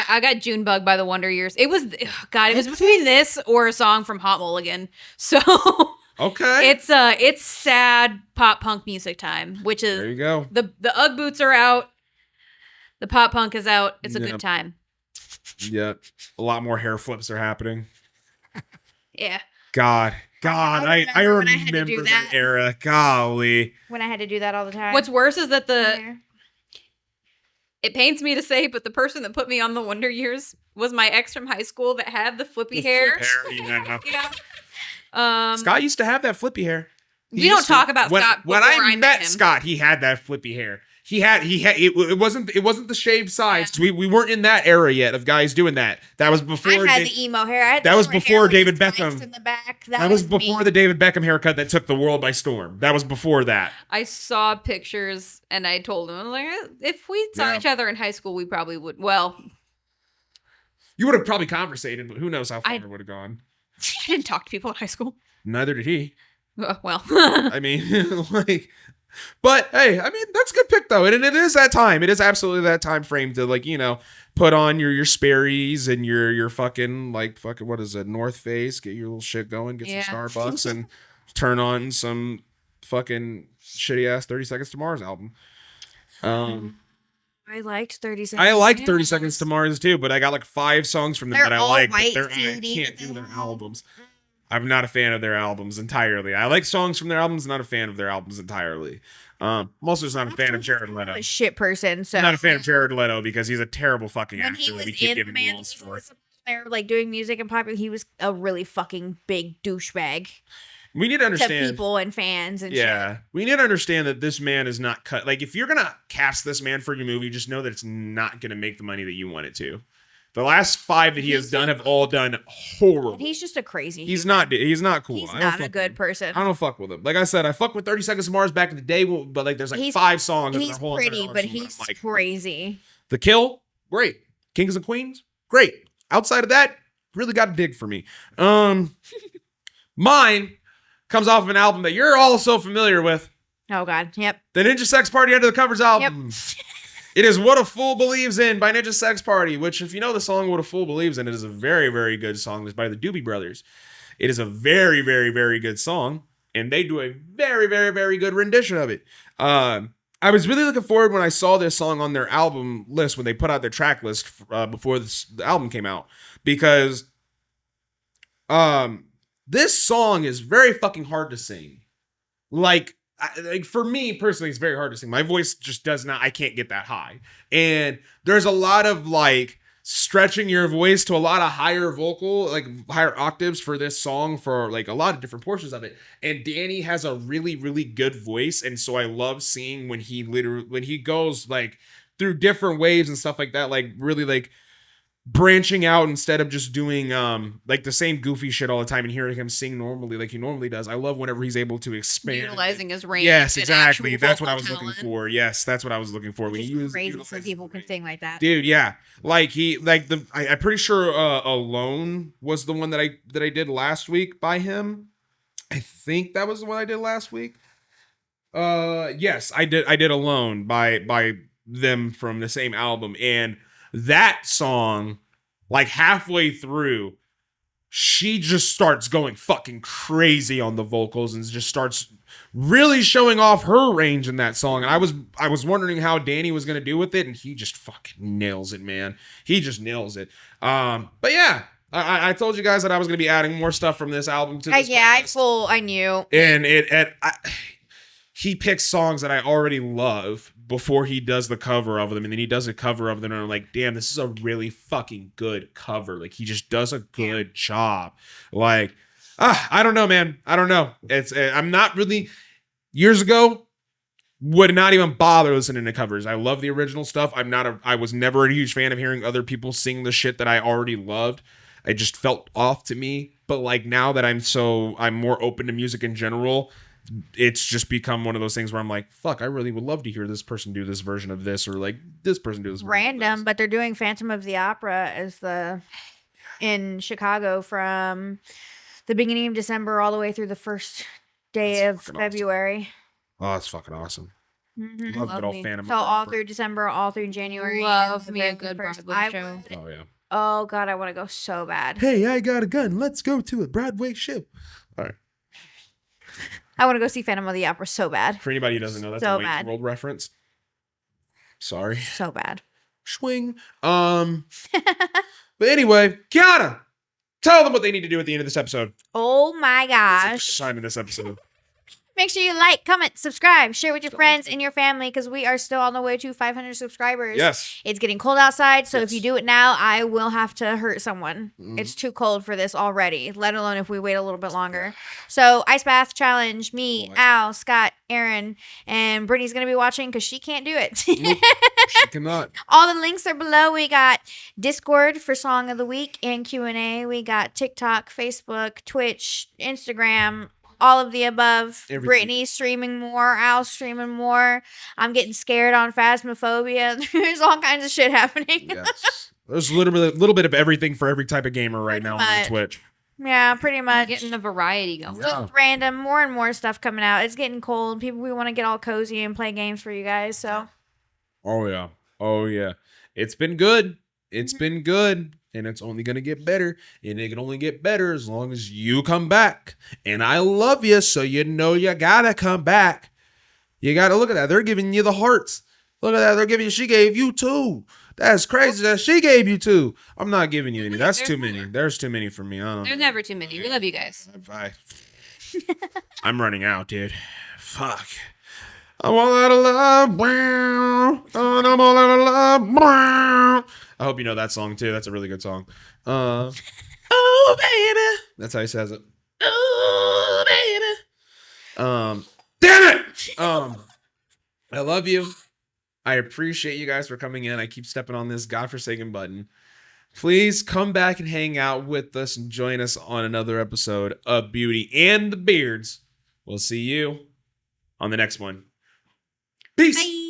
I got Junebug by the Wonder Years. It was between this or a song from Hot Mulligan. So okay. It's sad pop punk music time, which is there you go. The Ugg boots are out. The pop punk is out. It's a good time. Yeah. A lot more hair flips are happening. Yeah. God, I remember that era. Golly. When I had to do that all the time. What's worse is that it pains me to say, but the person that put me on the Wonder Years was my ex from high school that had the flippy hair. Yeah. Scott used to have that flippy hair. We don't talk about Scott. When I met Scott, he had that flippy hair. He had it wasn't the shaved sides. Yeah. We weren't in that era yet of guys doing that. That was before I had the emo hair. That was before David Beckham. In the back. That was before the David Beckham haircut that took the world by storm. That was before that. I saw pictures and I told him, like, if we saw each other in high school, we probably would. Well, you would have probably conversated, but who knows how far it would have gone. I didn't talk to people in high school. Neither did he. Well, I mean, like, But hey, I mean, that's a good pick though. And it is that time. It is absolutely that time frame to like, put on your Sperry's and your fucking what is it, North Face, get your little shit going, get some Starbucks and turn on some fucking shitty ass 30 Seconds to Mars album. I liked 30 Seconds. I like 30 Seconds to Mars too, but I got like 5 songs from them that I like. White, but I can't do their albums. I'm not a fan of their albums entirely. I like songs from their albums, not a fan of their albums entirely. I'm also just not a fan of Jared Leto. I'm a shit person, so I'm not a fan of Jared Leto because he's a terrible fucking when actor. he was that we keep in giving Man, roles for. they're like doing music and popular. He was a really fucking big douchebag. We need to understand to people and fans and shit. We need to understand that this man is not cut. Like, if you're gonna cast this man for your movie, just know that it's not gonna make the money that you want it to. The last 5 that he has done have all done horrible. And he's just a crazy. He's not cool. He's not a good person. I don't fuck with him. Like I said, I fuck with 30 Seconds to Mars back in the day, but like there's like 5 songs. He's pretty, but he's like, crazy. The Kill, great. Kings and Queens, great. Outside of that, really got a dig for me. Mine comes off of an album that you're all so familiar with. Oh God, yep. The Ninja Sex Party Under the Covers album. Yep. It is What a Fool Believes In by Ninja Sex Party, which if you know the song What a Fool Believes In, it is a very, very good song. It's by the Doobie Brothers. It is a very, very, very good song, and they do a very, very, very good rendition of it. I was really looking forward when I saw this song on their album list, when they put out their track list before the album came out, because this song is very fucking hard to sing. Like for me personally, it's very hard to sing. My voice just does not, I can't get that high. And there's a lot of like stretching your voice to a lot of higher higher octaves for this song for like a lot of different portions of it. And Danny has a really, really good voice. And so I love seeing when he goes like through different waves and stuff like that, like really like branching out instead of just doing like the same goofy shit all the time and hearing him sing normally like he normally does. I love whenever he's able to expand, utilizing his range. Yes, exactly. That's what I was looking for. Yes, that's what I was looking for. When he crazy for people can sing like that, dude. Yeah, like I'm pretty sure Alone was the one that I did last week by him. I think that was the one I did last week. Yes, I did Alone by them from the same album. And that song, like halfway through, she just starts going fucking crazy on the vocals and just starts really showing off her range in that song. And I was wondering how Danny was gonna do with it, and he just fucking nails it, man. He just nails it. But yeah, I told you guys that I was gonna be adding more stuff from this album to this podcast. I knew. And he picks songs that I already love before he does the cover of them, and then he does a cover of them, and I'm like, damn, this is a really fucking good cover. Like, he just does a good job. Like, I don't know, man. I don't know. I'm not really, years ago, would not even bother listening to covers. I love the original stuff. I was never a huge fan of hearing other people sing the shit that I already loved. It just felt off to me. But like, now that I'm more open to music in general, it's just become one of those things where I'm like, fuck, I really would love to hear this person do this version of this, or like this person do this random, but they're doing Phantom of the Opera in Chicago from the beginning of December all the way through the first day of February. Awesome. Oh, that's fucking awesome. Mm-hmm. Love good old Phantom. So all through December, all through January. Love me a good Broadway show. Oh yeah. Oh God, I want to go so bad. Hey, I got a gun. Let's go to a Broadway show. All right. I want to go see Phantom of the Opera so bad. For anybody who doesn't know, that's a Wayne's World reference. Sorry. So bad. Swing. But anyway, Kiana, tell them what they need to do at the end of this episode. Oh my gosh. Time in this episode. Make sure you like, comment, subscribe, share with your friends and your family, because we are still on the way to 500 subscribers. Yes. It's getting cold outside, so if you do it now, I will have to hurt someone. It's too cold for this already, let alone if we wait a little bit longer. So, Ice Bath Challenge, me, Al, Scott, Aaron, and Brittany's going to be watching because she can't do it. Nope, she cannot. All the links are below. We got Discord for Song of the Week and Q&A. We got TikTok, Facebook, Twitch, Instagram, all of the above. Everything. Brittany's streaming more. Al's streaming more. I'm getting scared on Phasmophobia. There's all kinds of shit happening. Yes. There's literally a little bit of everything for every type of gamer right now on Twitch. Yeah, pretty much. Getting the variety going. Yeah. Just random, more and more stuff coming out. It's getting cold. We want to get all cozy and play games for you guys. So. Oh yeah. It's been good. It's been good. And it's only going to get better. And it can only get better as long as you come back. And I love you, so you know you got to come back. You got to look at that. They're giving you the hearts. Look at that. They're giving you, she gave you 2. That's crazy that she gave you 2. I'm not giving you any. That's too many. There's too many for me. I don't There's know. never too many. We love you guys. I'm running out, dude. Fuck. I'm all out of love. I'm all out of love. I hope you know that song too. That's a really good song. Oh baby. That's how he says it. Oh baby. Damn it. I love you. I appreciate you guys for coming in. I keep stepping on this godforsaken button. Please come back and hang out with us and join us on another episode of Beauty and the Beards. We'll see you on the next one. Peace. Bye.